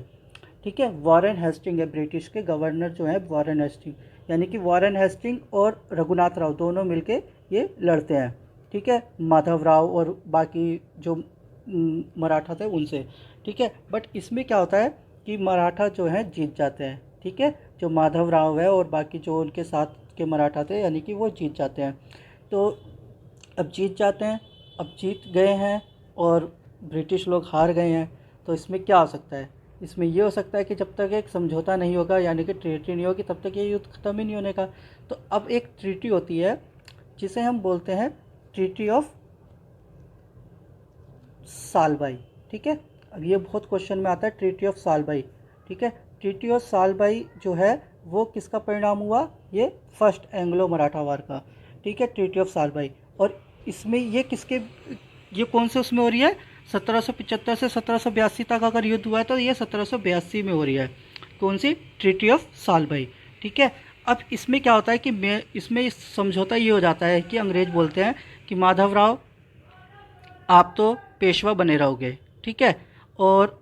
ठीक है, वॉरेन हेस्टिंग है ब्रिटिश के गवर्नर जो है, वॉरेन हेस्टिंग, यानी कि वॉरेन हेस्टिंग और रघुनाथ राव दोनों मिलके ये लड़ते हैं। ठीक है, माधव राव और बाकी जो मराठा थे उनसे। ठीक है, बट इसमें क्या होता है कि मराठा जो है जीत जाते हैं। ठीक है, जो माधव राव है और बाकी जो उनके साथ के मराठा थे यानी कि वो जीत जाते हैं। तो अब जीत जाते हैं, अब जीत गए हैं और ब्रिटिश लोग हार गए हैं। तो इसमें क्या हो सकता है, इसमें ये हो सकता है कि जब तक एक समझौता नहीं होगा यानी कि ट्रीटी नहीं होगी तब तक ये युद्ध ख़त्म ही नहीं होने का। तो अब एक ट्रीटी होती है जिसे हम बोलते हैं ट्रीटी ऑफ सालबाई। ठीक है, अब ये बहुत क्वेश्चन में आता है ट्रीटी ऑफ सालबाई। ठीक है, ट्रीटी ऑफ सालबाई जो है वो किसका परिणाम हुआ, ये फर्स्ट एंग्लो मराठा वार का। ठीक है, ट्रीटी ऑफ सालबाई, और इसमें ये कौन से उसमें हो रही है, 1775 से 1782 तक अगर युद्ध हुआ है तो ये 1782 में हो रही है। कौन सी, ट्रीटी ऑफ सालबाई। ठीक है, अब इसमें क्या होता है कि इसमें समझौता ये हो जाता है कि अंग्रेज बोलते हैं कि माधव राव आप तो पेशवा बने रहोगे। ठीक है, और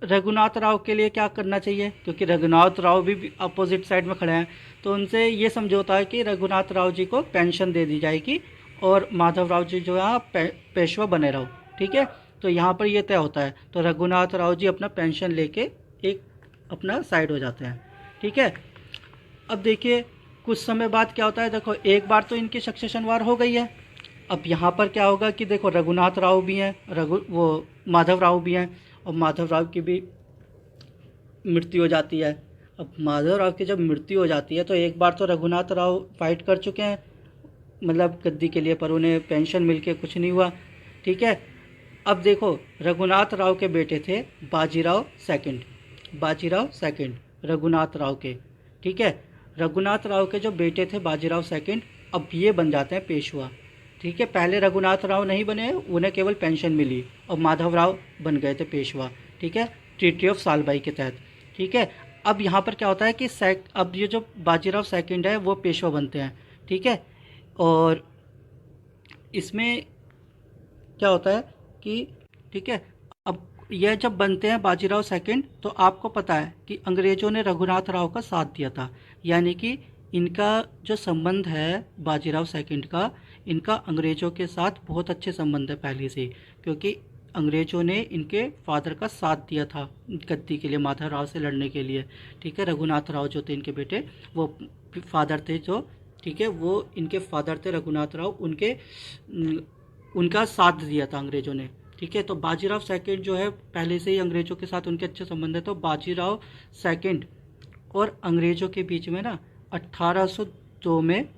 रघुनाथ राव के लिए क्या करना चाहिए, क्योंकि रघुनाथ राव भी अपोजिट साइड में खड़े हैं, तो उनसे ये समझौता है कि रघुनाथ राव जी को पेंशन दे दी जाएगी और माधव राव जी जो है आप पेशवा बने रहो। ठीक है, तो यहाँ पर ये तय होता है, तो रघुनाथ राव जी अपना पेंशन लेके एक अपना साइड हो जाते हैं। ठीक है, अब देखिए कुछ समय बाद क्या होता है, देखो एक बार तो इनकी सक्सेशन वार हो गई है। अब यहाँ पर क्या होगा कि देखो रघुनाथ राव भी हैं, वो माधव राव भी हैं, और माधव राव की भी मृत्यु हो जाती है। अब माधव राव की जब मृत्यु हो जाती है तो एक बार तो रघुनाथ राव फाइट कर चुके हैं मतलब गद्दी के लिए, पर उन्हें पेंशन मिल के कुछ नहीं हुआ। ठीक है, अब देखो रघुनाथ राव के बेटे थे बाजीराव सेकंड रघुनाथ राव के। ठीक है, रघुनाथ राव के जो बेटे थे बाजीराव सेकंड, अब ये बन जाते हैं पेशवा। ठीक है, पहले रघुनाथ राव नहीं बने, उन्हें केवल पेंशन मिली और माधव राव बन गए थे पेशवा। ठीक है, ट्रीटी ऑफ सालबाई के तहत। ठीक है, अब यहाँ पर क्या होता है कि अब ये जो बाजीराव सेकंड है वो पेशवा बनते हैं। ठीक है, और इसमें क्या होता है कि ठीक है, अब यह जब बनते हैं बाजीराव सेकंड, तो आपको पता है कि अंग्रेज़ों ने रघुनाथ राव का साथ दिया था। यानी कि इनका जो संबंध है बाजीराव सेकंड का, इनका अंग्रेज़ों के साथ बहुत अच्छे संबंध है पहले से ही, क्योंकि अंग्रेज़ों ने इनके फादर का साथ दिया था गद्दी के लिए, माधव राव से लड़ने के लिए। ठीक है, रघुनाथ राव जो थे इनके बेटे, वो फादर थे जो, ठीक है, वो इनके फादर थे रघुनाथ राव, उनका साथ दिया था अंग्रेज़ों ने। ठीक है, तो बाजीराव सेकंड जो है पहले से ही अंग्रेज़ों के साथ उनके अच्छे संबंध है, तो बाजीराव सेकंड और अंग्रेज़ों के बीच में ना 1802 में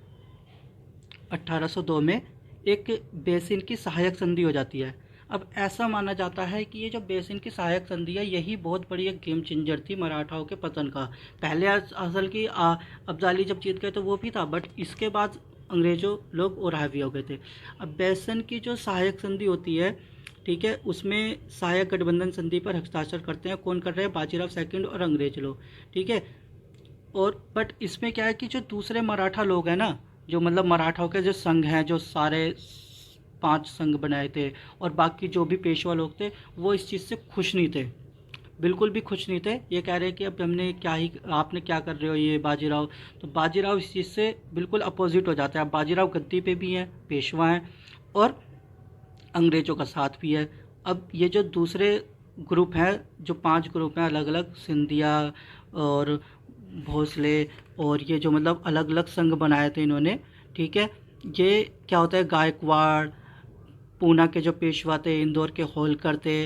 1802 में एक बेसिन की सहायक संधि हो जाती है। अब ऐसा माना जाता है कि ये जो बेसिन की सहायक संधि है, यही बहुत बड़ी एक गेम चेंजर थी मराठाओं के पतन का। पहले असल की अब्दाली जब जीत गए तो वो भी था, बट इसके बाद अंग्रेज़ों लोग और हावी हो गए थे। अब बेसिन की जो सहायक संधि होती है, ठीक है, उसमें सहायक गठबंधन संधि पर हस्ताक्षर करते हैं, कौन कर रहे हैं? बाजीराव सेकंड और अंग्रेज लोग। ठीक है, और बट इसमें क्या है कि जो दूसरे मराठा लोग हैं ना, जो मतलब मराठाओं के जो संघ हैं, जो सारे 5 संघ बनाए थे, और बाकी जो भी पेशवा लोग थे, वो इस चीज़ से खुश नहीं थे, बिल्कुल भी खुश नहीं थे। ये कह रहे हैं कि अब हमने क्या ही, आपने क्या कर रहे हो ये बाजीराव। तो बाजीराव इस चीज़ से बिल्कुल अपोजिट हो जाता है। अब बाजीराव गद्दी पे भी हैं, पेशवा हैं, और अंग्रेज़ों का साथ भी है। अब ये जो दूसरे ग्रुप हैं, जो 5 ग्रुप हैं अलग अलग, सिंधिया और भोसले, और ये जो मतलब अलग अलग संघ बनाए थे इन्होंने, ठीक है, ये क्या होता है, गायकवाड़, पूना के जो पेशवा थे, इंदौर के होलकर थे,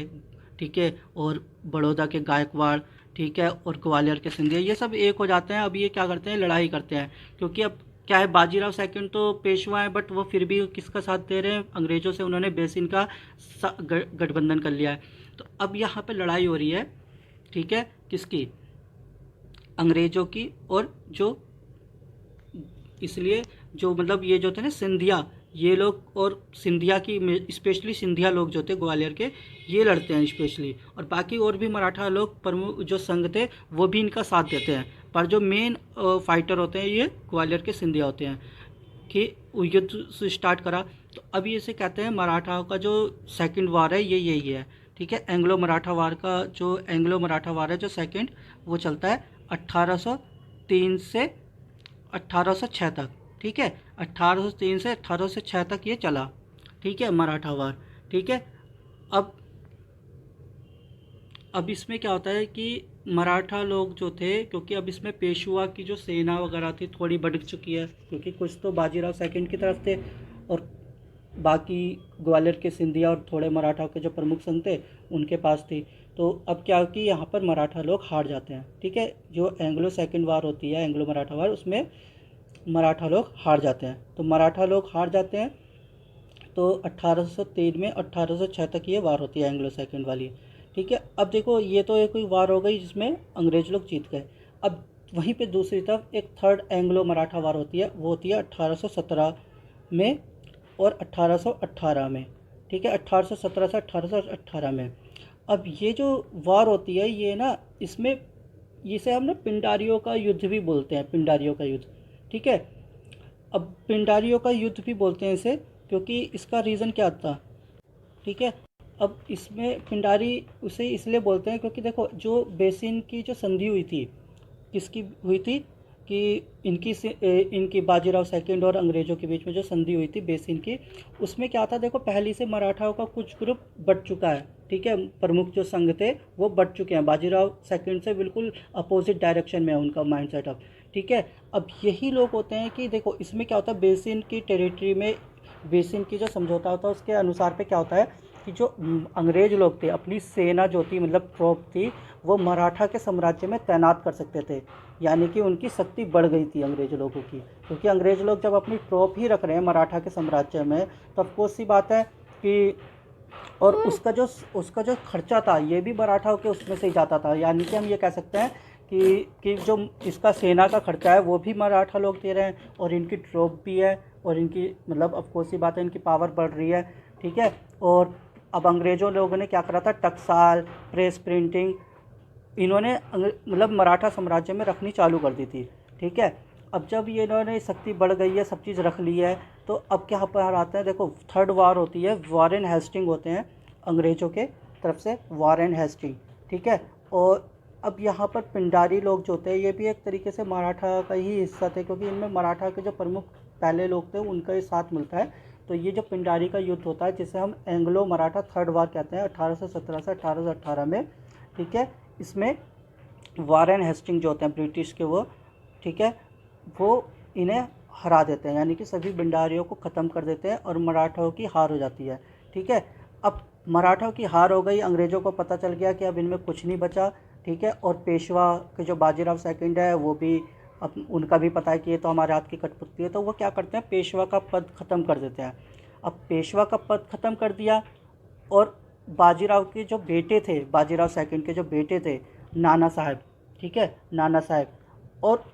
ठीक है, और बड़ौदा के गायकवाड़, ठीक है, और ग्वालियर के सिंधिया, ये सब एक हो जाते हैं। अब ये क्या करते हैं, लड़ाई करते हैं, क्योंकि अब क्या है, बाजीराव सेकंड तो पेशवा है, बट वो फिर भी किसका साथ दे रहे हैं? अंग्रेज़ों से। उन्होंने बेसिन का गठबंधन कर लिया है। तो अब यहाँ पे लड़ाई हो रही है, ठीक है, किसकी? अंग्रेज़ों की। और जो इसलिए जो मतलब ये जो थे ना सिंधिया, ये लोग, और सिंधिया की स्पेशली सिंधिया लोग जो थे ग्वालियर के, ये लड़ते हैं स्पेशली, और बाकी और भी मराठा लोग प्रमुख जो संघ थे वो भी इनका साथ देते हैं। पर जो मेन फाइटर होते हैं ये ग्वालियर के सिंधिया होते हैं, कि युद्ध से स्टार्ट करा। तो अभी इसे कहते हैं मराठाओं का जो सेकंड वार है, ये यही है। ठीक है, एंग्लो मराठा वार का जो एंग्लो मराठा वार है जो सेकंड, वो चलता है 1803 से 1806 तक। ठीक है, 1803 से 1806 तक ये चला। ठीक है, मराठा वार। ठीक है, अब अब इसमें क्या होता है कि मराठा लोग जो थे, क्योंकि अब इसमें पेशवा की जो सेना वगैरह थी थोड़ी बढ़ चुकी है, क्योंकि कुछ तो बाजीराव सेकंड की तरफ थे, और बाकी ग्वालियर के सिंधिया और थोड़े मराठा के जो प्रमुख संघ थे उनके पास थी। तो अब क्या कि यहाँ पर मराठा लोग हार जाते हैं। ठीक है, जो एंग्लो सेकंड वार होती है, एंग्लो मराठा वार, उसमें मराठा लोग हार जाते हैं। तो मराठा लोग हार जाते हैं, तो 1803 में 1806 तक ये वार होती है, एंग्लो सेकंड वाली। ठीक है, अब देखो ये तो एक कोई वार हो गई जिसमें अंग्रेज लोग जीत गए। अब वहीं पे दूसरी तरफ एक थर्ड एंग्लो मराठा वार होती है, वो होती है 1817 में और 1818 में। ठीक है, 1817 से 1818 में। अब ये जो वार होती है, ये ना, इसमें इसे हम ना पिंडारियों का युद्ध भी बोलते हैं, पिंडारियों का युद्ध। ठीक है, अब पिंडारियों का युद्ध भी बोलते हैं इसे, क्योंकि इसका रीज़न क्या था? ठीक है, अब इसमें पिंडारी उसे इसलिए बोलते हैं क्योंकि देखो, जो बेसिन की जो संधि हुई थी, किसकी हुई थी? कि इनकी बाजीराव सेकंड और अंग्रेज़ों के बीच में जो संधि हुई थी बेसिन की, उसमें क्या था, देखो पहले से मराठाओं का कुछ ग्रुप बढ़ चुका है। ठीक है, प्रमुख जो संघ थे वो बढ़ चुके हैं, बाजीराव सेकंड से बिल्कुल अपोजिट डायरेक्शन में है उनका माइंड सेटअप। ठीक है, अब यही लोग होते हैं कि देखो इसमें क्या होता है, बेसिन की टेरिटरी में, बेसिन की जो समझौता होता है उसके अनुसार पे क्या होता है कि जो अंग्रेज लोग थे, अपनी सेना जो थी, मतलब ट्रॉप थी, वो मराठा के साम्राज्य में तैनात कर सकते थे। यानी कि उनकी शक्ति बढ़ गई थी अंग्रेज लोगों की, क्योंकि अंग्रेज लोग जब अपनी ट्रॉप ही रख रहे हैं मराठा के साम्राज्य में, तो अफकोर्स सी बात है कि, और उसका जो खर्चा था ये भी मराठाओं के उसमें से ही जाता था। यानी कि हम ये कह सकते हैं कि जो इसका सेना का खर्चा है वो भी मराठा लोग दे रहे हैं, और इनकी ट्रॉप भी है, और इनकी मतलब अफकोर्स सी बात है, इनकी पावर बढ़ रही है। ठीक है, और अब अंग्रेज़ों लोगों ने क्या करा था, टकसाल, प्रेस प्रिंटिंग, इन्होंने मतलब मराठा साम्राज्य में रखनी चालू कर दी थी। ठीक है, अब जब ये इन्होंने शक्ति बढ़ गई है, सब चीज़ रख ली है, तो अब क्या पर आते हैं, देखो थर्ड वार होती है, वॉरेन हेस्टिंग होते हैं अंग्रेज़ों के तरफ से, वॉरेन हेस्टिंग, ठीक है। और अब यहाँ पर पिंडारी लोग जो होते हैं ये भी एक तरीके से मराठा का ही हिस्सा थे, क्योंकि इनमें मराठा के जो प्रमुख पहले लोग थे उनका ही साथ मिलता है। तो ये जो पिंडारी का युद्ध होता है जिसे हम एंग्लो मराठा थर्ड वार कहते हैं 1817 से 1818 में, ठीक है। इसमें वॉरेन हेस्टिंग जो होते हैं ब्रिटिश के वो, ठीक है, वो इन्हें हरा देते हैं, यानी कि सभी पिंडारियों को ख़त्म कर देते हैं और मराठाओं की हार हो जाती है, ठीक है। अब मराठाओं की हार हो गई, अंग्रेज़ों को पता चल गया कि अब इनमें कुछ नहीं बचा, ठीक है। और पेशवा के जो बाजीराव सेकंड है वो भी, अब उनका भी पता है कि ये तो हमारे हाथ की कठपुतली है, तो वो क्या करते हैं, पेशवा का पद ख़त्म कर देते हैं। अब पेशवा का पद ख़त्म कर दिया और बाजीराव के जो बेटे थे, बाजीराव सेकंड के जो बेटे थे नाना साहब, ठीक है, नाना साहब, और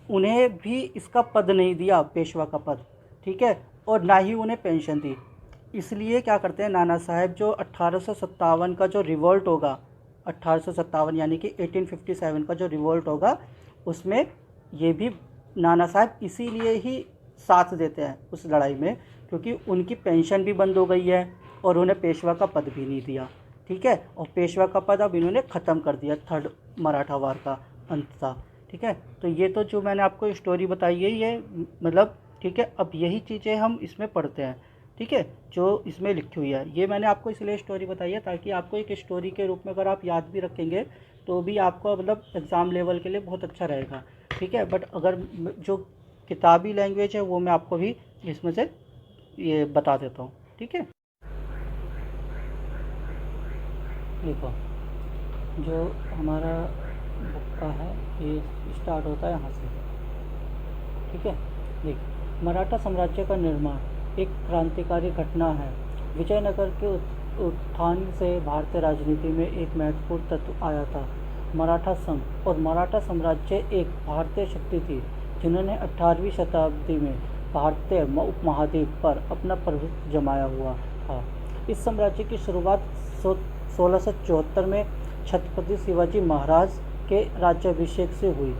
उन्हें भी इसका पद नहीं दिया, पेशवा का पद, ठीक है, और ना ही उन्हें पेंशन दी। इसलिए क्या करते हैं नाना साहब, जो 1857 का जो रिवोल्ट होगा, 1857 यानी कि 1857 का जो रिवोल्ट होगा, उसमें ये भी नाना साहब इसीलिए ही साथ देते हैं उस लड़ाई में, क्योंकि उनकी पेंशन भी बंद हो गई है और उन्हें पेशवा का पद भी नहीं दिया, ठीक है। और पेशवा का पद अब इन्होंने ख़त्म कर दिया, थर्ड मराठा वार का अंत था, ठीक है। तो ये तो जो मैंने आपको स्टोरी बताई है ये मतलब, ठीक है। अब यही चीज़ें हम इसमें पढ़ते हैं, ठीक है, जो इसमें लिखी हुई है। ये मैंने आपको इसलिए स्टोरी बताई है ताकि आपको एक स्टोरी के रूप में अगर आप याद भी रखेंगे तो भी आपको मतलब एग्ज़ाम लेवल के लिए बहुत अच्छा रहेगा, ठीक है। बट अगर जो किताबी लैंग्वेज है वो मैं आपको भी इसमें से ये बता देता हूँ, ठीक है। देखो जो हमारा बुक का है ये स्टार्ट होता है यहाँ से, ठीक है। देख, मराठा साम्राज्य का निर्माण एक क्रांतिकारी घटना है। विजयनगर के उत्थान से भारतीय राजनीति में एक महत्वपूर्ण तत्व आया था। मराठा संघ और मराठा साम्राज्य एक भारतीय शक्ति थी जिन्होंने 18वीं शताब्दी में भारतीय उपमहाद्वीप पर अपना प्रभुत्व जमाया हुआ था। इस साम्राज्य की शुरुआत 1674 में छत्रपति शिवाजी महाराज के राज्याभिषेक से हुई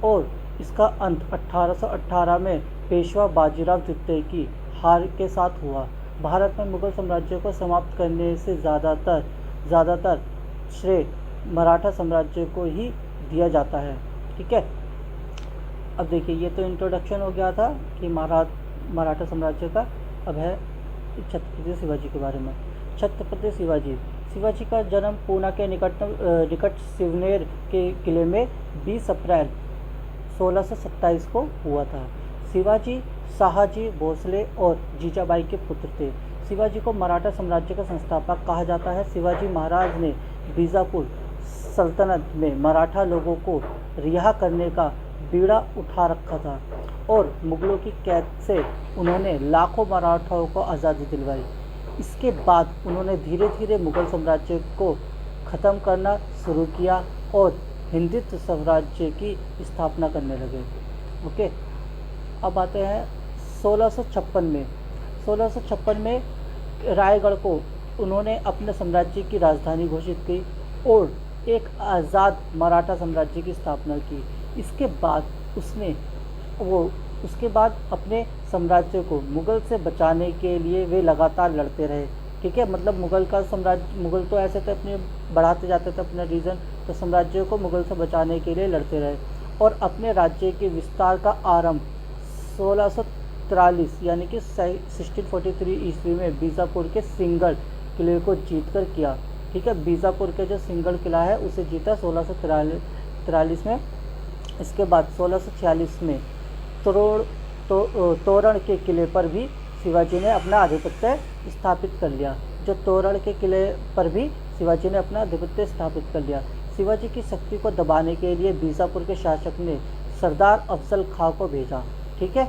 और इसका अंत 1818 में पेशवा बाजीराव द्वितीय की हार के साथ हुआ। भारत में मुगल साम्राज्य को समाप्त करने से ज़्यादातर श्रेय मराठा साम्राज्य को ही दिया जाता है, ठीक है। अब देखिए ये तो इंट्रोडक्शन हो गया था कि मराठा साम्राज्य का। अब है छत्रपति शिवाजी के बारे में। छत्रपति शिवाजी का जन्म पूना के निकट सिवनेर के किले में 20 अप्रैल 1627 को हुआ था। शिवाजी शाहजी भोसले और जीजाबाई के पुत्र थे। शिवाजी को मराठा साम्राज्य का संस्थापक कहा जाता है। शिवाजी महाराज ने बीजापुर सल्तनत में मराठा लोगों को रिहा करने का बीड़ा उठा रखा था और मुगलों की कैद से उन्होंने लाखों मराठाओं को आज़ादी दिलवाई। इसके बाद उन्होंने धीरे धीरे मुगल साम्राज्य को ख़त्म करना शुरू किया और हिंदुत्व साम्राज्य की स्थापना करने लगे। ओके, अब आते हैं 1656 में रायगढ़ को उन्होंने अपने साम्राज्य की राजधानी घोषित की और एक आज़ाद मराठा साम्राज्य की स्थापना की। उसके बाद अपने साम्राज्य को मुग़ल से बचाने के लिए वे लगातार लड़ते रहे, ठीक है। मतलब मुग़ल तो ऐसे थे, अपने बढ़ाते जाते थे अपना रीजन, तो साम्राज्य को मुग़ल से बचाने के लिए लड़ते रहे और अपने राज्य के विस्तार का आरंभ 1643 यानी कि 1643 ईस्वी में बीजापुर के सिंगल किले को जीतकर किया, ठीक है। बीजापुर के जो सिंगल किला है उसे जीता 1643 में। इसके बाद 1646 में तोरण के किले पर भी शिवाजी ने अपना आधिपत्य स्थापित कर लिया। शिवाजी की शक्ति को दबाने के लिए बीजापुर के शासक ने सरदार अफजल खां को भेजा, ठीक है।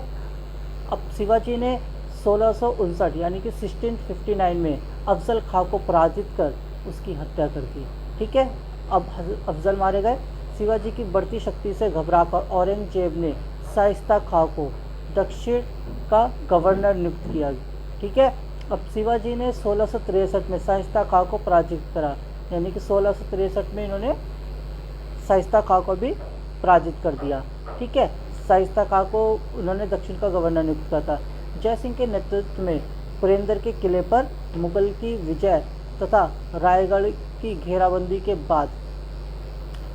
अब शिवाजी ने 1659 यानी कि 1659 में अफजल खां को पराजित कर उसकी हत्या कर दी, ठीक है। अब अफजल मारे गए। शिवाजी की बढ़ती शक्ति से घबराकर औरंगजेब ने शाइस्ता खां को दक्षिण का गवर्नर नियुक्त किया, ठीक है। अब शिवाजी ने 1663 में शाइस्ता खां को पराजित करा, यानी कि 1663 में इन्होंने शाइस्ता खां को भी पराजित कर दिया, ठीक है। शाइस्ता खां को उन्होंने दक्षिण का गवर्नर नियुक्त किया था। जय सिंह के नेतृत्व में पुरंदर के किले पर मुगल की विजय तथा रायगढ़ की घेराबंदी के बाद,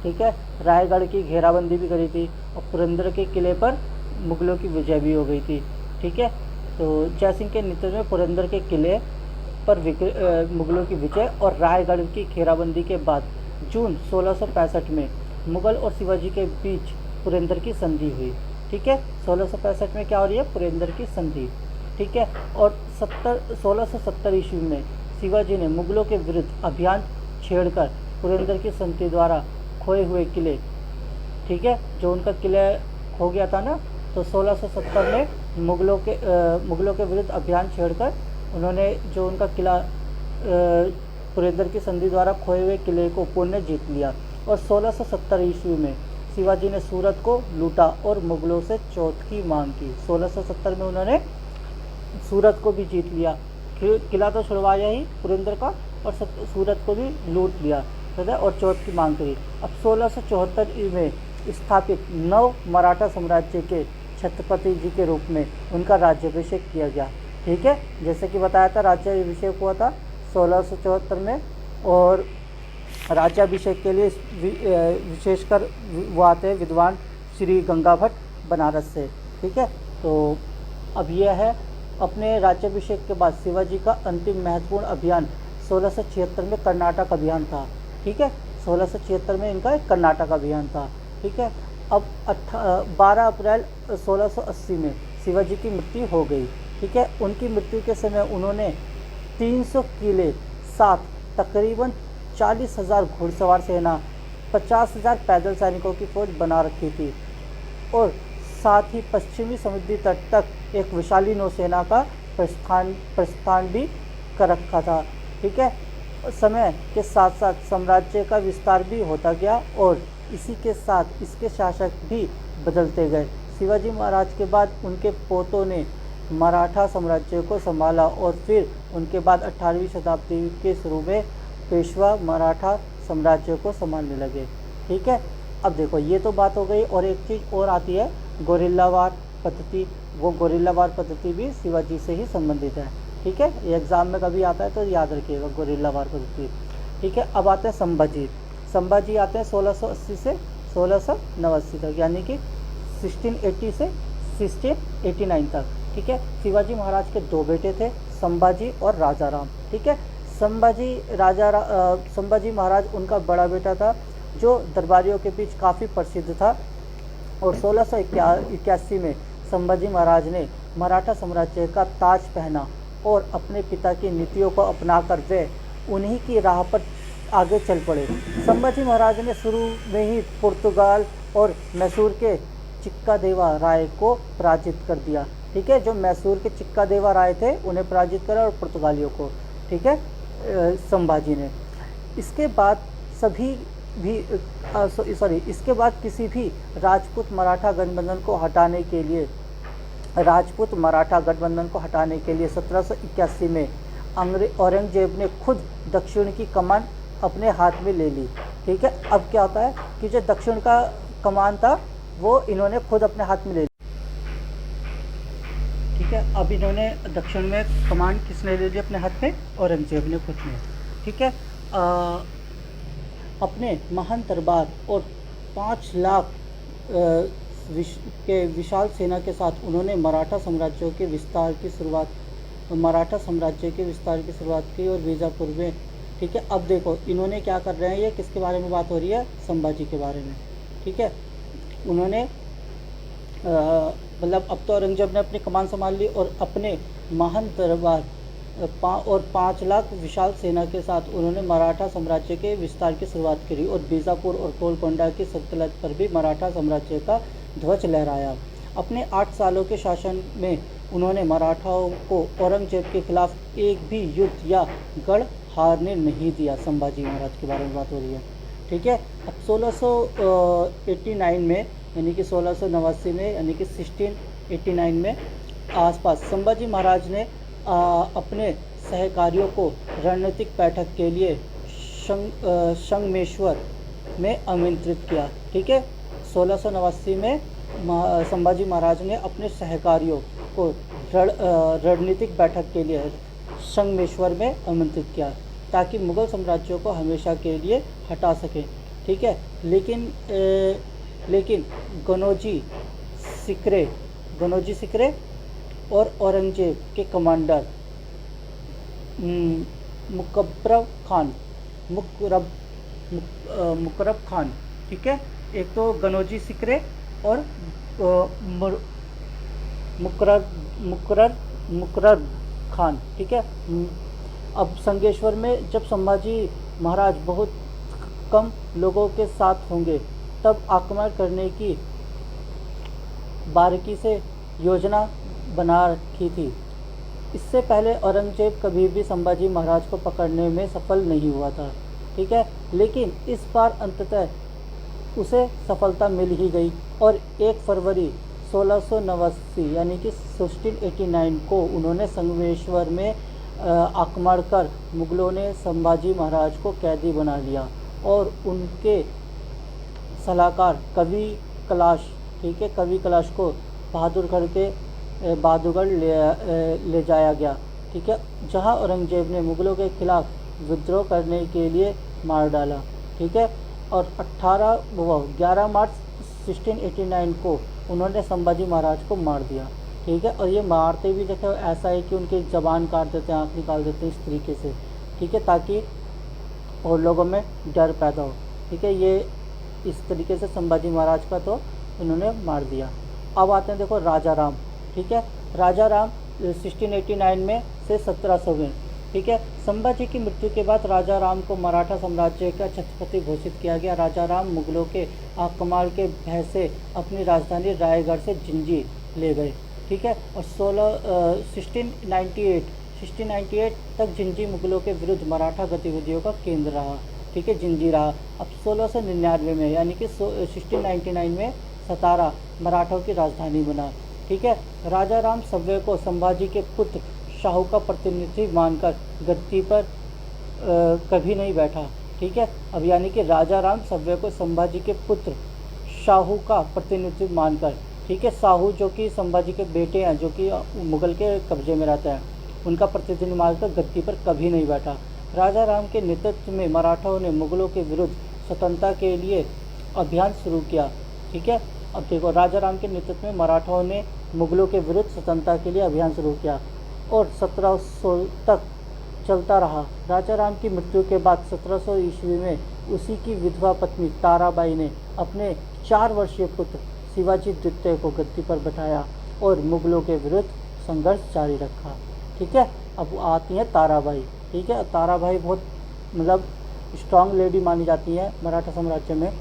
ठीक है, रायगढ़ की घेराबंदी भी करी थी और पुरंदर के किले पर मुगलों की विजय भी हो गई थी। ठीक है, तो जय सिंह के नेतृत्व में पुरंदर के किले पर मुगलों की विजय और रायगढ़ की घेराबंदी के बाद जून 1665 में मुगल और शिवाजी के बीच पुरंदर की संधि हुई। ठीक है, 1665 में क्या हो रही है, पुरंदर की संधि। ठीक है, और 1670 ईस्वी में शिवाजी ने मुगलों के विरुद्ध अभियान छेड़कर पुरंदर की संधि द्वारा खोए हुए किले, ठीक है, जो उनका किले खो गया था ना, तो 1670 में मुगलों के विरुद्ध अभियान छेड़कर उन्होंने जो उनका किला पुरंदर की संधि द्वारा खोए हुए किले को पुनः जीत लिया। और 1670 ईस्वी में शिवाजी ने सूरत को लूटा और मुगलों से चौथ की मांग की। 1670 में उन्होंने सूरत को भी जीत लिया, किला तो छुड़वाया ही पुरंदर का, और सूरत को भी लूट लिया और चौथ की मांग करी। अब 1674 में स्थापित नव मराठा साम्राज्य के छत्रपति जी के रूप में उनका राज्याभिषेक किया गया। ठीक है, जैसे कि बताया था राज्याभिषेक हुआ था 1674 में, और राज्याभिषेक के लिए विशेषकर वो आते हैं विद्वान श्री गंगा भट्ट बनारस से। ठीक है, तो अब यह है अपने राज्याभिषेक के बाद शिवाजी का अंतिम महत्वपूर्ण अभियान 1676 में कर्नाटक अभियान था। ठीक है, 1676 में इनका एक कर्नाटक अभियान था। ठीक है, अब 12 अप्रैल 1680 में शिवाजी की मृत्यु हो गई। ठीक है, उनकी मृत्यु के समय उन्होंने 300 किले, 7 तकरीबन 40,000 घुड़सवार सेना, 50,000 पैदल सैनिकों की फौज बना रखी थी और साथ ही पश्चिमी समुद्री तट तक एक विशाली नौसेना का प्रस्थान भी कर रखा था। ठीक है, समय के साथ साथ साम्राज्य का विस्तार भी होता गया और इसी के साथ इसके शासक भी बदलते गए। शिवाजी महाराज के बाद उनके पोतों ने मराठा साम्राज्य को संभाला और फिर उनके बाद 18वीं शताब्दी के शुरू में पेशवा मराठा साम्राज्य को संभालने लगे। ठीक है, अब देखो ये तो बात हो गई, और एक चीज़ और आती है गोरिल्लावार पद्धति। वो गोरिल्लावार पद्धति भी शिवाजी से ही संबंधित है। ठीक है, ये एग्ज़ाम में कभी आता है तो याद रखिएगा गोरिल्लावार पद्धति। ठीक है, अब आते हैं संभाजी। संभाजी आते हैं 1680 से 1689 तक, यानी कि 1680 से 1689 तक। ठीक है, शिवाजी महाराज के 2 बेटे थे, संभाजी और राजा राम। ठीक है, संभाजी महाराज उनका बड़ा बेटा था जो दरबारियों के बीच काफ़ी प्रसिद्ध था, और 1681 में संभाजी महाराज ने मराठा साम्राज्य का ताज पहना और अपने पिता की नीतियों को अपनाकर वे उन्हीं की राह पर आगे चल पड़े। संभाजी महाराज ने शुरू में ही पुर्तगाल और मैसूर के चिक्कादेवा राय को पराजित कर दिया। ठीक है, जो मैसूर के चिक्कादेवा राय थे उन्हें पराजित करा, और पुर्तगालियों को। ठीक है, संभाजी ने। इसके बाद इसके बाद किसी भी राजपूत मराठा गठबंधन को हटाने के लिए 1781 में औरंगजेब ने खुद दक्षिण की कमान अपने हाथ में ले ली। ठीक है, अब क्या होता है कि जो दक्षिण का कमान था वो इन्होंने खुद अपने हाथ में ले ली। ठीक है, अब इन्होंने दक्षिण में कमान किसने ले ली अपने हाथ में? औरंगजेब ने खुद ने। ठीक है, अपने महान दरबार और 5 लाख के विशाल सेना के साथ उन्होंने मराठा साम्राज्य के विस्तार की शुरुआत की और बीजापुर में। ठीक है, अब देखो इन्होंने क्या कर रहे हैं, ये किसके बारे में बात हो रही है? संभाजी के बारे में। ठीक है, उन्होंने मतलब अब तो औरंगजेब ने अपनी कमान संभाल ली और अपने महान दरबार और 5 लाख विशाल सेना के साथ उन्होंने मराठा साम्राज्य के विस्तार की शुरुआत करी और बीजापुर और गोलकोंडा की सल्तनत पर भी मराठा साम्राज्य का ध्वज लहराया। अपने 8 सालों के शासन में उन्होंने मराठाओं को औरंगजेब के खिलाफ एक भी युद्ध या गढ़ हारने नहीं दिया। संभाजी महाराज के बारे में बात हो रही है। ठीक है, अब 1689 में यानी कि 1689 में यानी कि 1689 में आसपास संभाजी महाराज ने अपने सहकारियों को रणनीतिक बैठक के लिए संगमेश्वर में आमंत्रित किया। ठीक है, 1689 में संभाजी महाराज ने अपने सहकारियों को रणनीतिक बैठक के लिए संगमेश्वर में आमंत्रित किया ताकि मुगल साम्राज्य को हमेशा के लिए हटा सकें। ठीक है, लेकिन गनौजी सिकरे और औरंगजेब के कमांडर मुकरब खान, ठीक है, एक तो गनौजी सिकरे और मुकरर खान, ठीक है। अब संगमेश्वर में जब संभाजी महाराज बहुत कम लोगों के साथ होंगे तब आक्रमण करने की बारीकी से योजना बना रखी थी। इससे पहले औरंगजेब कभी भी संभाजी महाराज को पकड़ने में सफल नहीं हुआ था। ठीक है, लेकिन इस बार अंततः उसे सफलता मिल ही गई और 1 फरवरी 1689 यानी कि 1689 को उन्होंने संगमेश्वर में आक्रमण कर मुगलों ने संभाजी महाराज को कैदी बना लिया और उनके सलाहकार कवि कलाश, ठीक है, कवि कलाश को बहादुरगढ़ ले जाया गया। ठीक है, जहां औरंगजेब ने मुगलों के खिलाफ विद्रोह करने के लिए मार डाला। ठीक है, और 11 मार्च 1689 को उन्होंने संभाजी महाराज को मार दिया। ठीक है, और ये मारते भी देखो ऐसा है कि उनकी ज़बान काट देते हैं, आँख निकाल देते हैं इस तरीके से। ठीक है, ताकि और लोगों में डर पैदा हो। ठीक है, ये इस तरीके से संभाजी महाराज का तो उन्होंने मार दिया। अब आते हैं देखो राजा राम। ठीक है, राजा राम 1689 में से 1700 में। ठीक है, संभाजी की मृत्यु के बाद राजा राम को मराठा साम्राज्य का छत्रपति घोषित किया गया। राजा राम मुगलों के आक्रमण के भय से अपनी राजधानी रायगढ़ से जिंजी ले गए। ठीक है, और 1698 तक जिंजी मुगलों के विरुद्ध मराठा गतिविधियों का केंद्र रहा। ठीक है, जिंजी रहा। अब 1699 में यानी कि 1699 में सतारा मराठों की राजधानी बना। ठीक है, राजा राम सव्य को संभाजी के पुत्र शाहू का प्रतिनिधि मानकर गद्दी पर कभी नहीं बैठा। ठीक है, अब यानी कि राजा राम सव्य को संभाजी के पुत्र शाहू का प्रतिनिधि मानकर, ठीक है, शाहू जो कि संभाजी के बेटे हैं, जो कि मुगल के कब्जे में रहते हैं, उनका प्रतिनिधि मानकर गद्दी पर कभी नहीं बैठा। राजा राम के नेतृत्व में मराठाओं ने मुगलों के विरुद्ध स्वतंत्रता के लिए अभियान शुरू किया। ठीक है, अब देखो राजा राम के नेतृत्व में मराठाओं ने मुगलों के विरुद्ध स्वतंत्रता के लिए अभियान शुरू किया और 1700 तक चलता रहा। राजा राम की मृत्यु के बाद 1700 ईस्वी में उसी की विधवा पत्नी ताराबाई ने अपने 4 वर्षीय पुत्र शिवाजी द्वितीय को गद्दी पर बैठाया और मुगलों के विरुद्ध संघर्ष जारी रखा। ठीक है, अब आती हैं ताराबाई। ठीक है, ताराबाई बहुत मतलब स्ट्रांग लेडी मानी जाती है मराठा साम्राज्य में।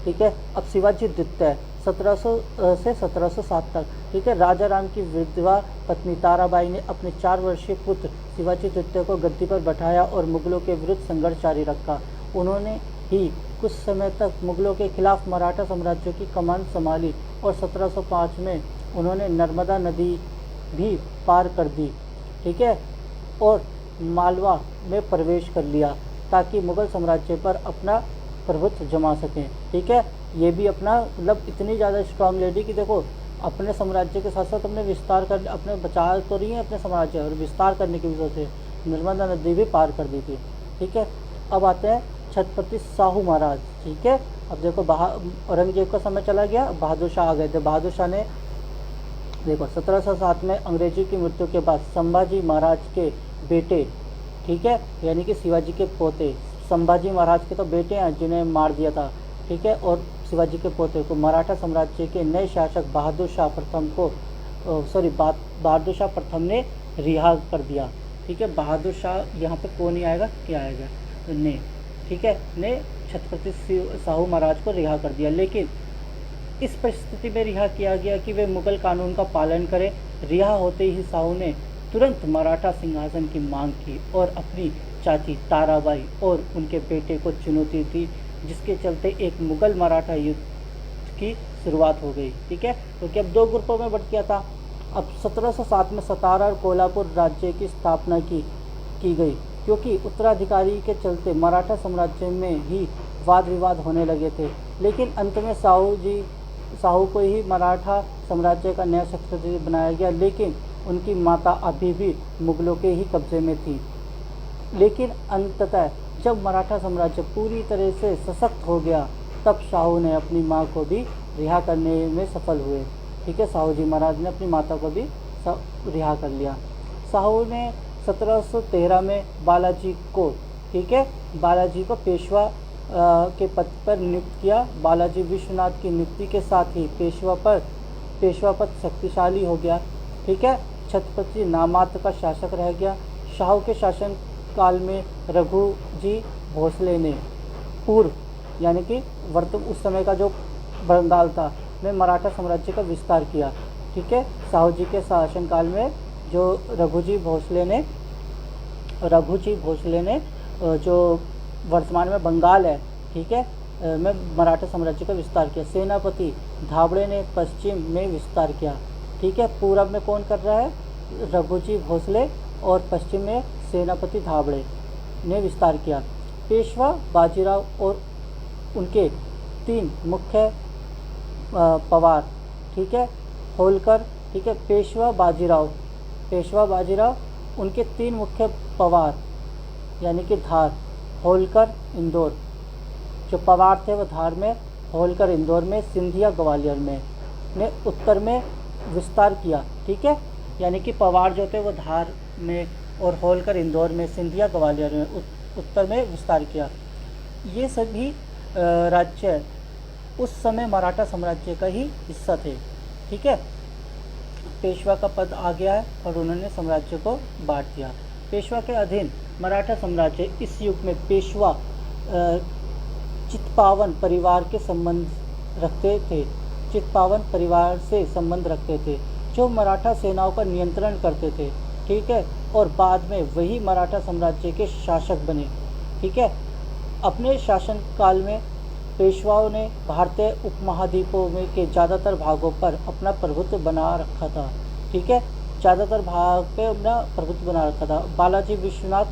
ठीक है, अब शिवाजी द्वितीय 1700 से 1707 तक। ठीक है, राजा राम की विधवा पत्नी ताराबाई ने अपने 4 वर्षीय पुत्र शिवाजी द्वितीय को गद्दी पर बैठाया और मुगलों के विरुद्ध संघर्ष जारी रखा। उन्होंने ही कुछ समय तक मुगलों के खिलाफ मराठा साम्राज्य की कमान संभाली और 1705 में उन्होंने नर्मदा नदी भी पार कर दी। ठीक है, और मालवा में प्रवेश कर लिया ताकि मुगल साम्राज्य पर अपना प्रभुत्व जमा सकें। ठीक है, ये भी अपना मतलब इतनी ज़्यादा स्ट्रांग लेडी कि देखो अपने साम्राज्य के साथ साथ अपने विस्तार कर अपने बचा तो रही है अपने साम्राज्य और विस्तार करने की वजह से नर्मदा नदी भी पार कर दी थी। ठीक है, अब आते हैं छत्रपति शाहू महाराज। ठीक है, अब देखो औरंगजेब का समय चला गया, बहादुर शाह आ गए थे। बहादुर शाह ने देखो 1707 में अंग्रेजी की मृत्यु के बाद संभाजी महाराज के बेटे, ठीक है, यानी कि शिवाजी के पोते, संभाजी महाराज के तो बेटे हैं जिन्हें मार दिया था। ठीक है, और शिवाजी के पोते को मराठा साम्राज्य के नए शासक बहादुर शाह प्रथम ने रिहा कर दिया। ठीक है, बहादुर शाह यहाँ पे कौन ही आएगा, क्या आएगा, ने, ठीक है, ने छत्रपति शाहू महाराज को रिहा कर दिया। लेकिन इस परिस्थिति में रिहा किया गया कि वे मुगल कानून का पालन करें। रिहा होते ही शाहू ने तुरंत मराठा सिंहासन की मांग की और अपनी चाची ताराबाई और उनके बेटे को चुनौती दी, जिसके चलते एक मुगल मराठा युद्ध की शुरुआत हो गई। ठीक है, क्योंकि अब 2 ग्रुपों में बट गया था। अब 1707 में सतारा और कोल्हापुर राज्य की स्थापना की गई, क्योंकि उत्तराधिकारी के चलते मराठा साम्राज्य में ही वाद विवाद होने लगे थे। लेकिन अंत में शाहू जी शाहू को ही मराठा साम्राज्य का नया छत्रपति बनाया गया, लेकिन उनकी माता अभी भी मुगलों के ही कब्जे में थी। लेकिन अंततः जब मराठा साम्राज्य पूरी तरह से सशक्त हो गया, तब शाहू ने अपनी मां को भी रिहा करने में सफल हुए। ठीक है, शाहू जी महाराज ने अपनी माता को भी रिहा कर लिया। शाहू ने 1713 में बालाजी को, ठीक है, बालाजी को पेशवा के पद पर नियुक्त किया। बालाजी विश्वनाथ की नियुक्ति के साथ ही पेशवा पद शक्तिशाली हो गया। ठीक है, छत्रपति नामात्र का शासक रह गया। शाहू के शासन काल में रघुजी भोसले ने पूर्व यानी कि उस समय का जो बंगाल था में मराठा साम्राज्य का विस्तार किया। ठीक है, शाहू जी के शासनकाल में जो रघुजी भोसले ने जो वर्तमान में बंगाल है, ठीक है, में मराठा साम्राज्य का विस्तार किया। सेनापति धाबड़े ने पश्चिम में विस्तार किया। ठीक है, पूरब में कौन कर रहा है? रघुजी भोसले, और पश्चिम में सेनापति धाबड़े ने विस्तार किया। पेशवा बाजीराव और उनके 3 मुख्य पवार, ठीक है, होलकर, ठीक है, पेशवा बाजीराव उनके 3 मुख्य पवार यानी कि धार, होलकर, इंदौर। जो पवार थे वो धार में, होलकर इंदौर में, सिंधिया ग्वालियर में ने उत्तर में विस्तार किया। ठीक है, यानी कि पवार जो थे वो धार में और होलकर इंदौर में, सिंधिया ग्वालियर में उत्तर में विस्तार किया। ये सभी राज्य उस समय मराठा साम्राज्य का ही हिस्सा थे। ठीक है, पेशवा का पद आ गया है और उन्होंने साम्राज्य को बांट दिया। पेशवा के अधीन मराठा साम्राज्य इस युग में पेशवा चित्पावन परिवार के संबंध रखते थे। चित्पावन परिवार से संबंध रखते थे, जो मराठा सेनाओं का नियंत्रण करते थे। ठीक है, और बाद में वही मराठा साम्राज्य के शासक बने। ठीक है, अपने शासन काल में पेशवाओं ने भारतीय उपमहाद्वीपों में के ज़्यादातर भागों पर अपना प्रभुत्व बना रखा था। ठीक है, ज़्यादातर भाग पे अपना प्रभुत्व बना रखा था। बालाजी विश्वनाथ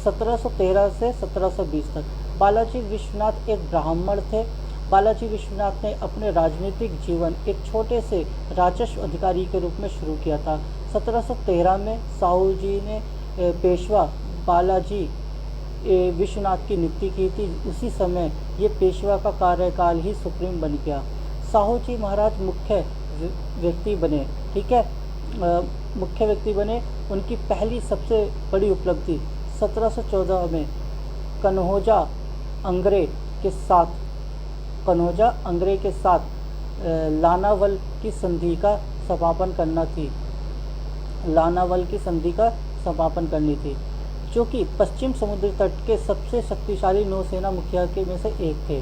1713 से 1720 तक। बालाजी विश्वनाथ एक ब्राह्मण थे। बालाजी विश्वनाथ ने अपने राजनीतिक जीवन एक छोटे से राजस्व अधिकारी के रूप में शुरू किया था। 1713 में शाहू जी ने पेशवा बालाजी विश्वनाथ की नियुक्ति की थी। उसी समय ये पेशवा का कार्यकाल ही सुप्रीम बन गया। शाहू जी महाराज मुख्य व्यक्ति बने। ठीक है, मुख्य व्यक्ति बने। उनकी पहली सबसे बड़ी उपलब्धि 1714 में कन्होजा अंग्रे के साथ लानावल की संधि का समापन करना थी। लानावल की संधि का समापन करनी थी, जो कि पश्चिम समुद्र तट के सबसे शक्तिशाली नौसेना मुखिया के में से एक थे।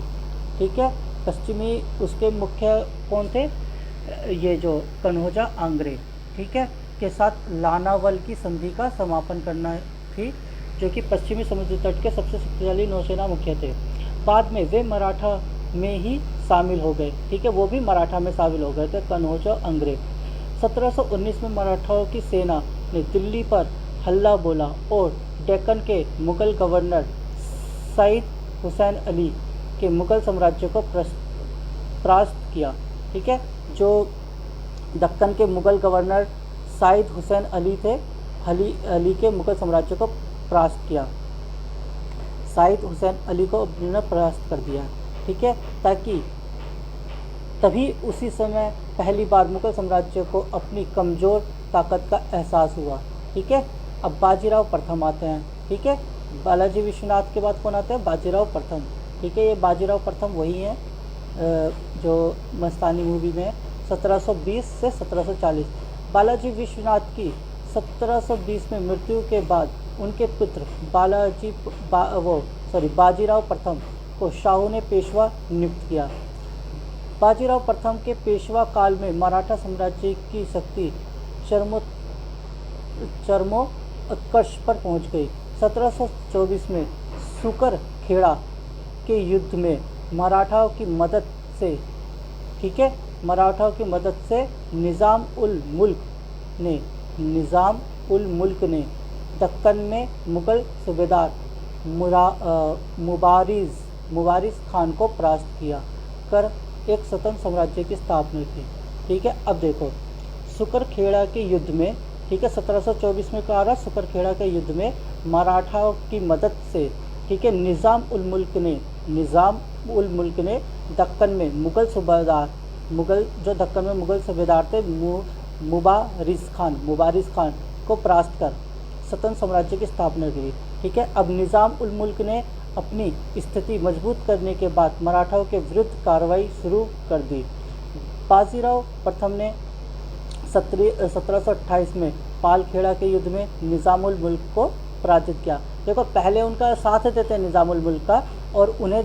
ठीक है, पश्चिमी उसके मुख्य कौन थे? ये जो कन्होजा आंग्रे, ठीक है, के साथ लानावल की संधि का समापन करना थी, जो कि पश्चिमी समुद्र तट के सबसे शक्तिशाली नौसेना मुखिया थे। बाद में वे मराठा में ही शामिल हो गए। ठीक है, वो भी मराठा में शामिल हो गए थे, कन्होजा आंग्रे। 1719 में मराठाओं की सेना ने दिल्ली पर हल्ला बोला और डेक्कन के मुगल गवर्नर सईद हुसैन अली के मुगल साम्राज्य को परास्त किया। ठीक है, जो दक्कन के मुगल गवर्नर सईद हुसैन अली थे, अली के मुगल साम्राज्य को परास्त किया। सईद हुसैन अली को उन्होंने परास्त कर दिया। ठीक है, ताकि तभी उसी समय पहली बार मुगल साम्राज्य को अपनी कमज़ोर ताकत का एहसास हुआ। ठीक है, अब बाजीराव प्रथम आते हैं। ठीक है, बालाजी विश्वनाथ के बाद कौन आते हैं? बाजीराव प्रथम। ठीक है, ये बाजीराव प्रथम वही हैं जो मस्तानी मूवी में 1720 से 1740। बालाजी विश्वनाथ की 1720 में मृत्यु के बाद उनके पुत्र बाजीराव प्रथम को शाहू ने पेशवा नियुक्त किया। बाजीराव प्रथम के पेशवा काल में मराठा साम्राज्य की शक्ति चरमोत्कर्ष पर पहुंच गई। 1724 में सुकर खेड़ा के युद्ध में मराठाओं की मदद से निज़ाम उल मुल्क ने दक्कन में मुगल सूबेदार मुबारिज़ खान को परास्त किया कर एक स्वतंत्र साम्राज्य की स्थापना की। ठीक है, अब देखो सुकरखेड़ा के युद्ध में, ठीक है, 1724 में क्या आ रहा है, सुकरखेड़ा के युद्ध में मराठाओं की मदद से, ठीक है, निज़ाम उल मुल्क ने दक्कन में मुगल जो दक्कन में मुगल सूबेदार थे मुबारिस खान को परास्त कर स्वतंत्र साम्राज्य की स्थापना की। ठीक है, अब निज़ाम उल मुल्क ने अपनी स्थिति मजबूत करने के बाद मराठाओं के विरुद्ध कार्रवाई शुरू कर दी। बाजीराव प्रथम ने 1728 में पालखेड़ा के युद्ध में निज़ामुल मुल्क को पराजित किया। देखो पहले उनका साथ देते हैं निज़ामुल मुल्क का, और उन्हें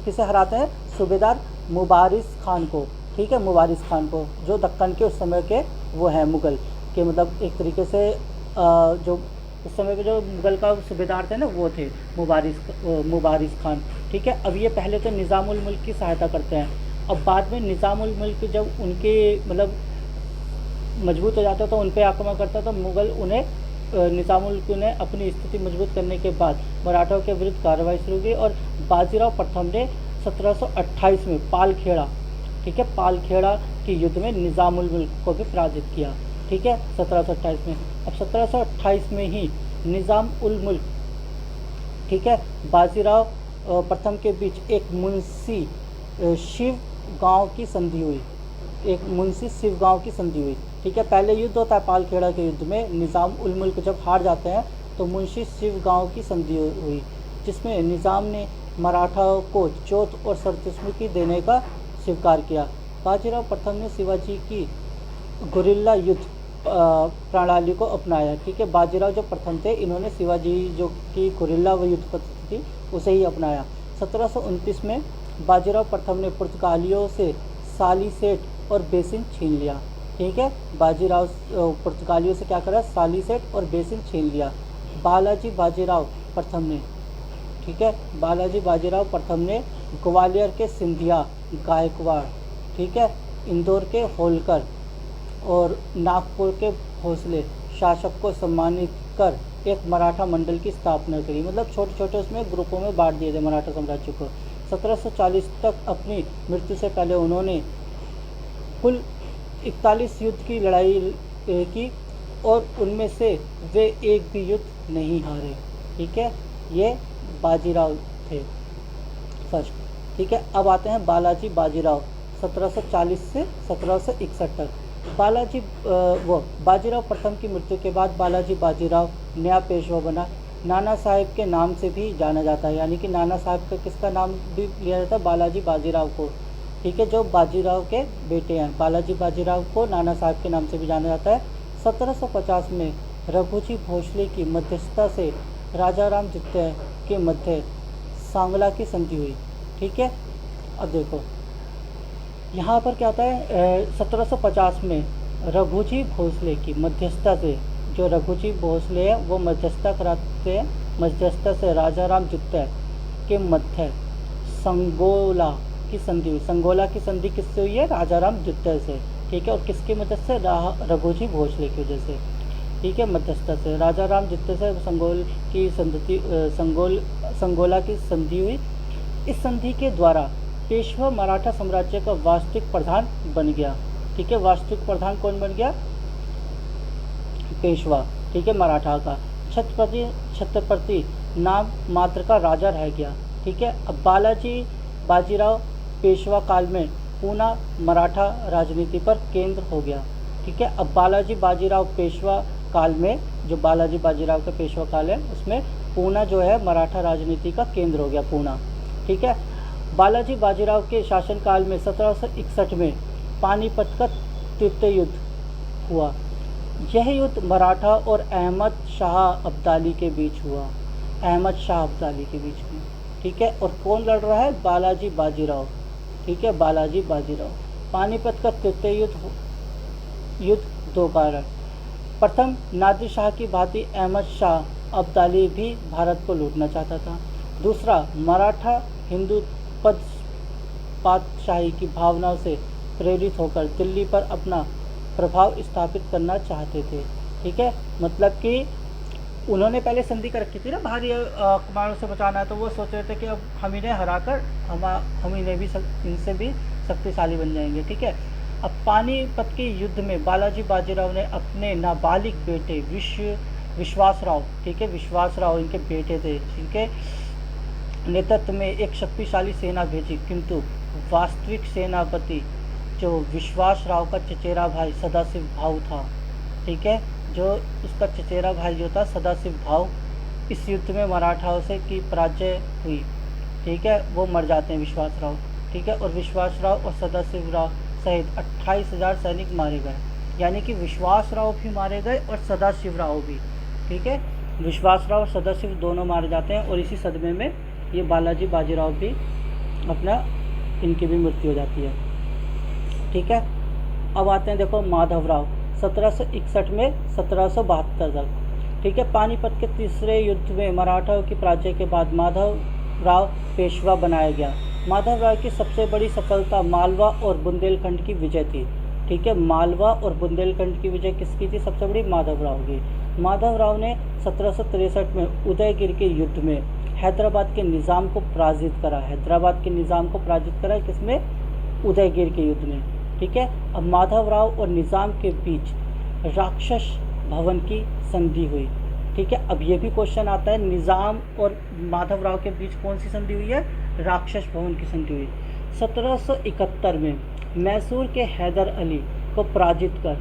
किसे हराते हैं, सूबेदार मुबारिस खान को। ठीक है, मुबारिस खान को, जो दक्कन के उस समय के वो हैं मुग़ल के, मतलब एक तरीके से जो उस समय के जो मुग़ल का सूबेदार थे ना, वो थे मुबारिस खान। ठीक है, अब ये पहले तो निज़ामुल मुल्क की सहायता करते हैं, अब बाद में निज़ामुल मुल्क जब उनके मतलब मजबूत हो जाता तो उन पर आक्रमण करता, तो मुग़ल उन्हें निज़ामुल मुल्क ने अपनी स्थिति मजबूत करने के बाद मराठों के विरुद्ध कार्रवाई शुरू की, और बाजीराव प्रथम ने 1728 में पालखेड़ा, ठीक है, पालखेड़ा के युद्ध में निज़ामुल मुल्क को भी पराजित किया। ठीक है, 1728 में। अब 1728 में ही निज़ाम उल मुल्क, ठीक है, बाजीराव प्रथम के बीच एक मुंशी शिव गांव की संधि हुई। ठीक है, पहले युद्ध होता है पालखेड़ा के युद्ध में, निज़ाम उल मुल्क जब हार जाते हैं तो मुंशी शिव गांव की संधि हुई, जिसमें निज़ाम ने मराठाओं को चोट और सरतुष्मुखी देने का स्वीकार किया। बाजीराव प्रथम ने शिवाजी की गुरिल्ला युद्ध प्रणाली को अपनाया। ठीक है, बाजीराव जो प्रथम थे, इन्होंने शिवाजी जो की गुरिल्ला युद्ध पद्धति थी उसे ही अपनाया। 1729 में बाजीराव प्रथम ने पुर्तगालियों से सालीसेट और बेसिन छीन लिया। ठीक है, बाजीराव पुर्तगालियों से क्या करा, सालीसेट और बेसिन छीन लिया। बालाजी बाजीराव प्रथम ने, ठीक है, बालाजी बाजीराव प्रथम ने ग्वालियर के सिंधिया गायकवाड़, ठीक है, इंदौर के होलकर और नागपुर के भोसले शासक को सम्मानित कर एक मराठा मंडल की स्थापना करी। मतलब छोटे छोटे उसमें ग्रुपों में बांट दिए थे मराठा साम्राज्य को। 1740 तक अपनी मृत्यु से पहले उन्होंने कुल 41 युद्ध की लड़ाई की, और उनमें से वे एक भी युद्ध नहीं हारे। ठीक है, ये बाजीराव थे फर्स्ट। ठीक है, अब आते हैं बालाजी बाजीराव 1740 से 1761 तक। बाजीराव प्रथम की मृत्यु के बाद बालाजी बाजीराव नया पेशवा बना। नाना साहेब के नाम से भी जाना जाता है, यानी कि नाना साहेब का किसका नाम भी लिया जाता है, बालाजी बाजीराव को। ठीक है, जो बाजीराव के बेटे हैं, बालाजी बाजीराव को नाना साहब के नाम से भी जाना जाता है। 1750 में रघुजी भोसले की मध्यस्थता से राजा राम द्वितीय के मध्य सांगला की संधि हुई। ठीक है, अब देखो यहाँ पर क्या होता है, 1750 में रघुजी भोसले की मध्यस्थता से, जो रघुजी भोसले हैं वो मध्यस्थता कराते हैं, मध्यस्थता से राजा राम द्वितीय के मध्य संगोला की संधि हुई। संगोला की संधि किससे हुई है, राजा राम द्वितीय से। ठीक है, और किसकी मदद से, रघुजी भोसले की वजह से। ठीक है, मध्यस्थता से राजा राम द्वितीय से संगोला की संधि हुई। इस संधि के द्वारा पेशवा मराठा साम्राज्य का वास्तविक प्रधान बन गया। ठीक है, वास्तविक प्रधान कौन बन गया, पेशवा। ठीक है, मराठा का छत्रपति नाम मात्र का राजा रह गया। ठीक है, अब बालाजी बाजीराव पेशवा काल में पूना मराठा राजनीति पर केंद्र हो गया। ठीक है, अब बालाजी बाजीराव पेशवा काल में, जो बालाजी बाजीराव का पेशवा काल है उसमें पूना जो है मराठा राजनीति का केंद्र हो गया, पूना। ठीक है, बालाजी बाजीराव के शासनकाल में 1761 में पानीपत का तृतीय युद्ध हुआ। यह युद्ध मराठा और अहमद शाह अब्दाली के बीच हुआ, अहमद शाह अब्दाली के बीच में। ठीक है, और कौन लड़ रहा है, बालाजी बाजीराव। ठीक है, बालाजी बाजीराव। पानीपत का तृतीय युद्ध दो कारण। प्रथम, नादिर शाह की भांति अहमद शाह अब्दाली भी भारत को लूटना चाहता था। दूसरा, मराठा हिंदू पातशाही की भावनाओं से प्रेरित होकर दिल्ली पर अपना प्रभाव स्थापित करना चाहते थे। ठीक है, मतलब कि उन्होंने पहले संधि कर रखी थी ना, भारी कमांडों से बचाना है, तो वो सोच रहे थे कि अब हम इन्हें हराकर हम इन्हें भी इनसे भी शक्तिशाली बन जाएंगे। ठीक है, अब पानीपत के युद्ध में बालाजी बाजीराव ने अपने नाबालिग बेटे विश्वासराव, ठीक है, विश्वासराव इनके बेटे थे, ठीक है, नेतृत्व में एक शक्तिशाली सेना भेजी, किंतु वास्तविक सेनापति जो विश्वासराव का चचेरा भाई सदाशिव भाऊ था, ठीक है, जो उसका चचेरा भाई जो था सदाशिव भाऊ, इस युद्ध में मराठाओं से की पराजय हुई, ठीक है, वो मर जाते हैं विश्वासराव, ठीक है, और विश्वासराव और सदाशिव राव सहित 28,000 सैनिक मारे गए, यानी कि विश्वासराव भी मारे गए और सदाशिव राव भी, ठीक है, विश्वासराव और सदाशिव दोनों मारे जाते हैं, और इसी सदमे में ये बालाजी बाजीराव भी इनकी भी मृत्यु हो जाती है। ठीक है, अब आते हैं देखो माधवराव 1761 में 1772 तक, ठीक है, पानीपत के तीसरे युद्ध में मराठाओं की पराजय के बाद माधवराव पेशवा बनाया गया। माधवराव की सबसे बड़ी सफलता मालवा और बुंदेलखंड की विजय थी, ठीक है, मालवा और बुंदेलखंड की विजय किसकी थी सबसे बड़ी? माधवराव की। माधवराव ने 1763 में उदयगिरी के युद्ध में हैदराबाद के निज़ाम को पराजित करा, हैदराबाद के निज़ाम को पराजित करा किसमें? उदयगिरी के युद्ध में, ठीक है। अब माधवराव और निज़ाम के बीच राक्षस भवन की संधि हुई, ठीक है। अब ये भी क्वेश्चन आता है, निज़ाम और माधवराव के बीच कौन सी संधि हुई है? राक्षस भवन की संधि हुई। 1771 में मैसूर के हैदर अली को पराजित कर,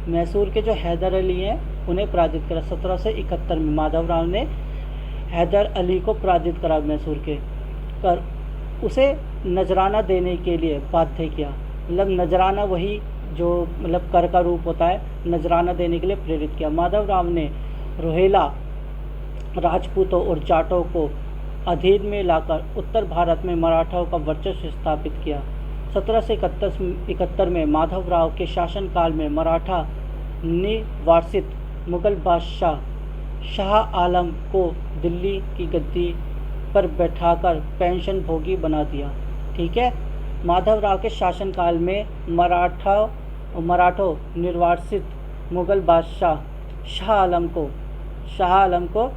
मैसूर के जो हैदर अली हैं उन्हें पराजित करा। 1771 में माधवराव ने हैदर अली को पराजित करा मैसूर के कर, उसे नजराना देने के लिए बाध्य किया। मतलब नजराना वही जो मतलब कर का रूप होता है, नजराना देने के लिए प्रेरित किया। माधवराव ने रोहेला राजपूतों और जाटों को अधीन में लाकर उत्तर भारत में मराठाओं का वर्चस्व स्थापित किया। 1771 में माधवराव के शासनकाल में मराठा निवासित मुगल बादशाह शाह आलम को दिल्ली की गद्दी पर बैठाकर पेंशन भोगी बना दिया, ठीक है। माधवराव के शासनकाल में मराठों निर्वासित मुगल बादशाह शाह आलम को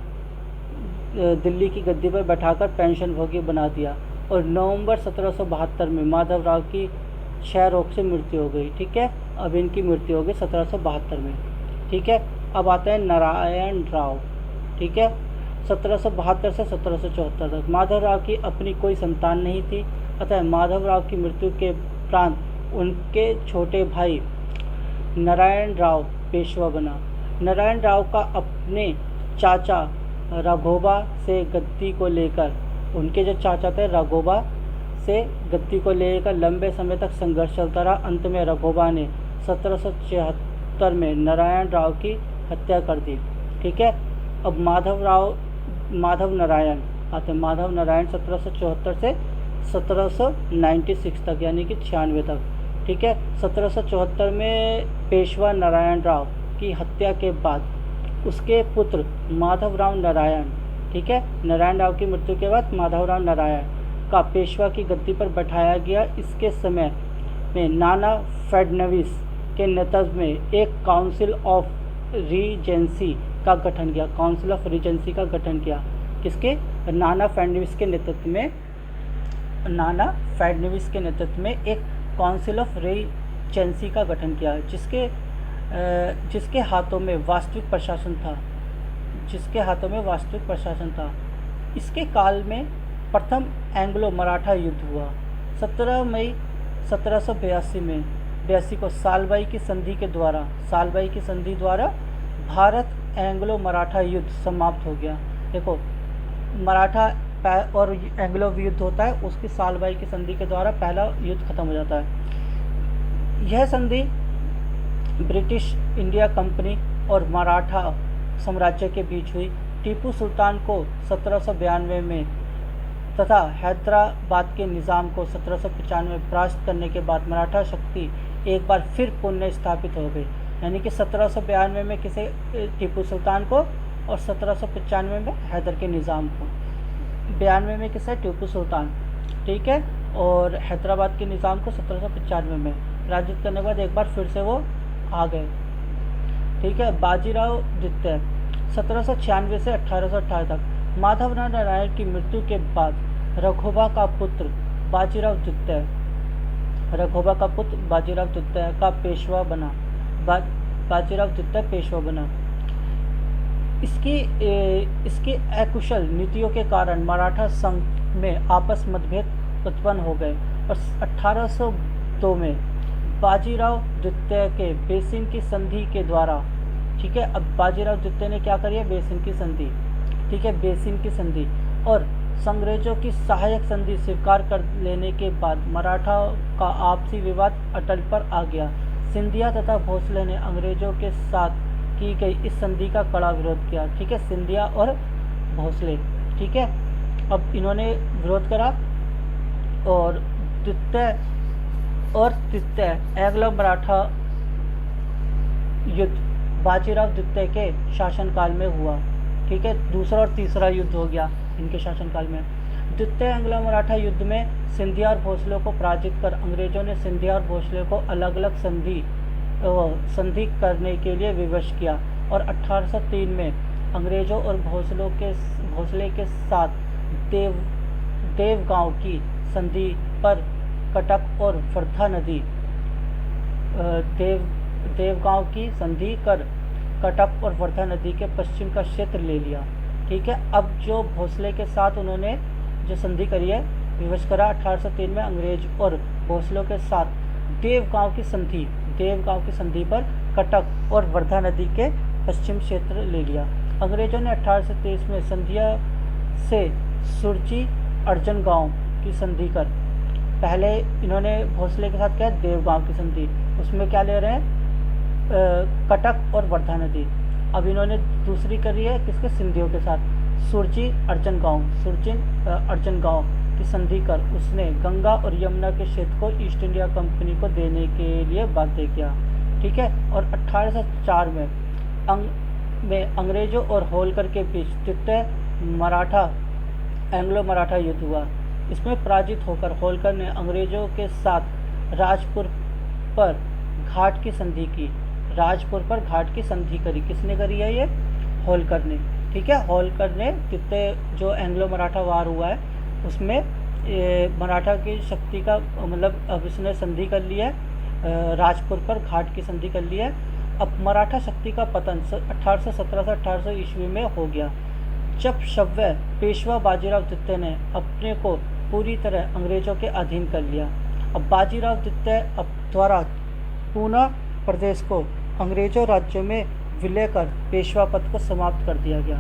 दिल्ली की गद्दी पर बैठाकर पेंशन भोगी बना दिया, और नवंबर 1772 में माधवराव की क्षय रोग से मृत्यु हो गई, ठीक है। अब इनकी मृत्यु हो गई 1772 में, ठीक है। अब आता है नारायण राव, ठीक है, 1772 से 1774 तक। माधवराव की अपनी कोई संतान नहीं थी, अतः माधवराव की मृत्यु के उपरांत उनके छोटे भाई नारायण राव पेशवा बना। नारायण राव का अपने चाचा राघोबा से गद्दी को लेकर, उनके जो चाचा थे राघोबा से गद्दी को लेकर लंबे समय तक संघर्ष चलता रहा। अंत में राघोबा ने 1776 में नारायण राव की हत्या कर दी, ठीक है। अब माधव नारायण 1774 से 1796 तक, यानी कि 96 तक, ठीक है। 1774 में पेशवा नारायण राव की हत्या के बाद उसके पुत्र माधवराव नारायण, ठीक है, नारायण राव की मृत्यु के बाद माधवराव नारायण का पेशवा की गद्दी पर बैठाया गया। इसके समय में नाना फडणवीस के नेतृत्व में एक काउंसिल ऑफ रीजेंसी का गठन किया, काउंसिल ऑफ रीजेंसी का गठन किया। किसके? नाना फडणवीस के नेतृत्व में एक काउंसिल ऑफ रीजेंसी का गठन किया, जिसके हाथों में वास्तविक प्रशासन था। इसके काल में प्रथम एंग्लो मराठा युद्ध हुआ। 17 मई 1782 को सालबाई की संधि द्वारा भारत एंग्लो मराठा युद्ध समाप्त हो गया। देखो, मराठा और एंग्लो युद्ध होता है, उसकी सालबाई की संधि के द्वारा पहला युद्ध खत्म हो जाता है। यह संधि ब्रिटिश इंडिया कंपनी और मराठा साम्राज्य के बीच हुई। टीपू सुल्तान को 1792 में तथा हैदराबाद के निज़ाम को 1795 में परास्त करने के बाद मराठा शक्ति एक बार फिर पुनः स्थापित हो गई। यानी कि 1792 में किसे? टीपू सुल्तान को, और 1795 में हैदर के निज़ाम को। 92 में किसे? टीपू सुल्तान, ठीक है, और हैदराबाद के निज़ाम को 1795 में पराजित करने के बाद एक बार फिर से वो आ गए, ठीक है। बाजीराव द्वितीय 1796 से 1818 तक। माधवराव नारायण की मृत्यु के बाद रघोबा का पुत्र बाजीराव द्वितीय रघोबा का पुत्र बाजीराव द्वितीय का पेशवा बना। बाजीराव द्वितीय पेशवा बना। इसकी अकुशल नीतियों के कारण मराठा संघ में आपस मतभेद उत्पन्न हो गए और 1802 में बाजीराव द्वितीय के बेसिन की संधि के द्वारा, ठीक है, अब बाजीराव द्वितीय ने क्या करी है, बेसिन की संधि, ठीक है, बेसिन की संधि और अंग्रेजों की सहायक संधि स्वीकार कर लेने के बाद मराठा का आपसी विवाद अटल पर आ गया। सिंधिया तथा भोसले ने अंग्रेजों के साथ की गई इस संधि का कड़ा विरोध किया, ठीक है, सिंधिया और भोसले, ठीक है। अब इन्होंने विरोध करा और तृतीय एंग्लो मराठा युद्ध बाजीराव द्वितीय के शासनकाल में हुआ, ठीक है, दूसरा और तीसरा युद्ध हो गया इनके शासनकाल में। द्वितीय एंग्लो मराठा युद्ध में सिंधिया और भोसले को पराजित कर अंग्रेजों ने सिंधिया और भोसले को अलग अलग संधि करने के लिए विवश किया और 1803 में अंग्रेजों और भोसले के साथ देवगांव की संधि पर कटक और वर्धा नदी देवगांव की संधि कर कटक और वर्धा नदी के पश्चिम का क्षेत्र ले लिया, ठीक है। अब जो भोसले के साथ उन्होंने जो संधि करी है, विवश करा 1803 में अंग्रेज और भोसलों के साथ देवगांव की संधि पर कटक और वर्धा नदी के पश्चिम क्षेत्र ले लिया। अंग्रेजों ने 1823 में सिंधिया से सुरजी अर्जन गांव की संधि कर, पहले इन्होंने भोसले के साथ क्या देवगांव की संधि, उसमें क्या ले रहे हैं, कटक और वर्धा नदी। अब इन्होंने दूसरी करी है किसके, सिंधियों के साथ, सुरजी अर्जन गांव की संधि कर उसने गंगा और यमुना के क्षेत्र को ईस्ट इंडिया कंपनी को देने के लिए बाध्य किया, ठीक है। और 1804 में अंग्रेजों और होलकर के बीच द्वितीय एंग्लो मराठा युद्ध हुआ। इसमें पराजित होकर होलकर ने अंग्रेजों के साथ राजपुर पर घाट की संधि करी। किसने करी है ये, होलकर ने, ठीक है। होलकर ने द्वितीय जो एंग्लो मराठा वार हुआ है उसमें मराठा की शक्ति का मतलब अब इसने संधि कर ली है, राजपुर पर घाट की संधि कर ली है। अब मराठा शक्ति का पतन 1817 से 1800 ईस्वी में हो गया, जब शव्य पेशवा बाजीराव द्वितीय ने अपने को पूरी तरह अंग्रेजों के अधीन कर लिया। अब बाजीराव द्वितीय द्वारा पूना प्रदेश को अंग्रेजों राज्यों में विलय कर पेशवा पद को समाप्त कर दिया गया,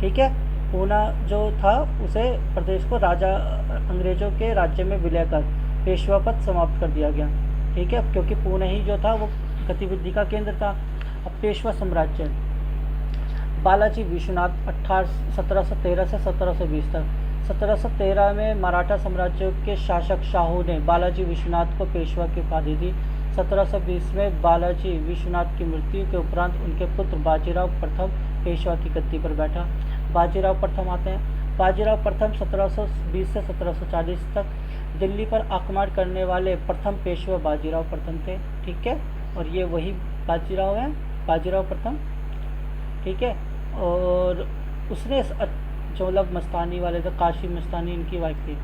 ठीक है। पूना जो था उसे प्रदेश को अंग्रेजों के राज्य में विलय कर पेशवा पद समाप्त कर दिया गया, ठीक है, क्योंकि पूना ही जो था वो गतिविधि का केंद्र था। अब पेशवा साम्राज्य बालाजी विश्वनाथ 1713 से 1720 तक। 1713 में मराठा साम्राज्य के शासक शाहू ने बालाजी विश्वनाथ को पेशवा की उपाधि दी। 1720 में बालाजी विश्वनाथ की मृत्यु के उपरांत उनके पुत्र बाजीराव प्रथम पेशवा की गद्दी पर बैठा। बाजीराव प्रथम आते हैं। बाजीराव प्रथम 1720 से 1740 तक दिल्ली पर आक्रमण करने वाले प्रथम पेशवा बाजीराव प्रथम थे, ठीक है। और ये वही बाजीराव है, बाजीराव प्रथम, ठीक है। और उसने जो मतलब मस्तानी वाले थे, काशी मस्तानी इनकी वाइफ थी,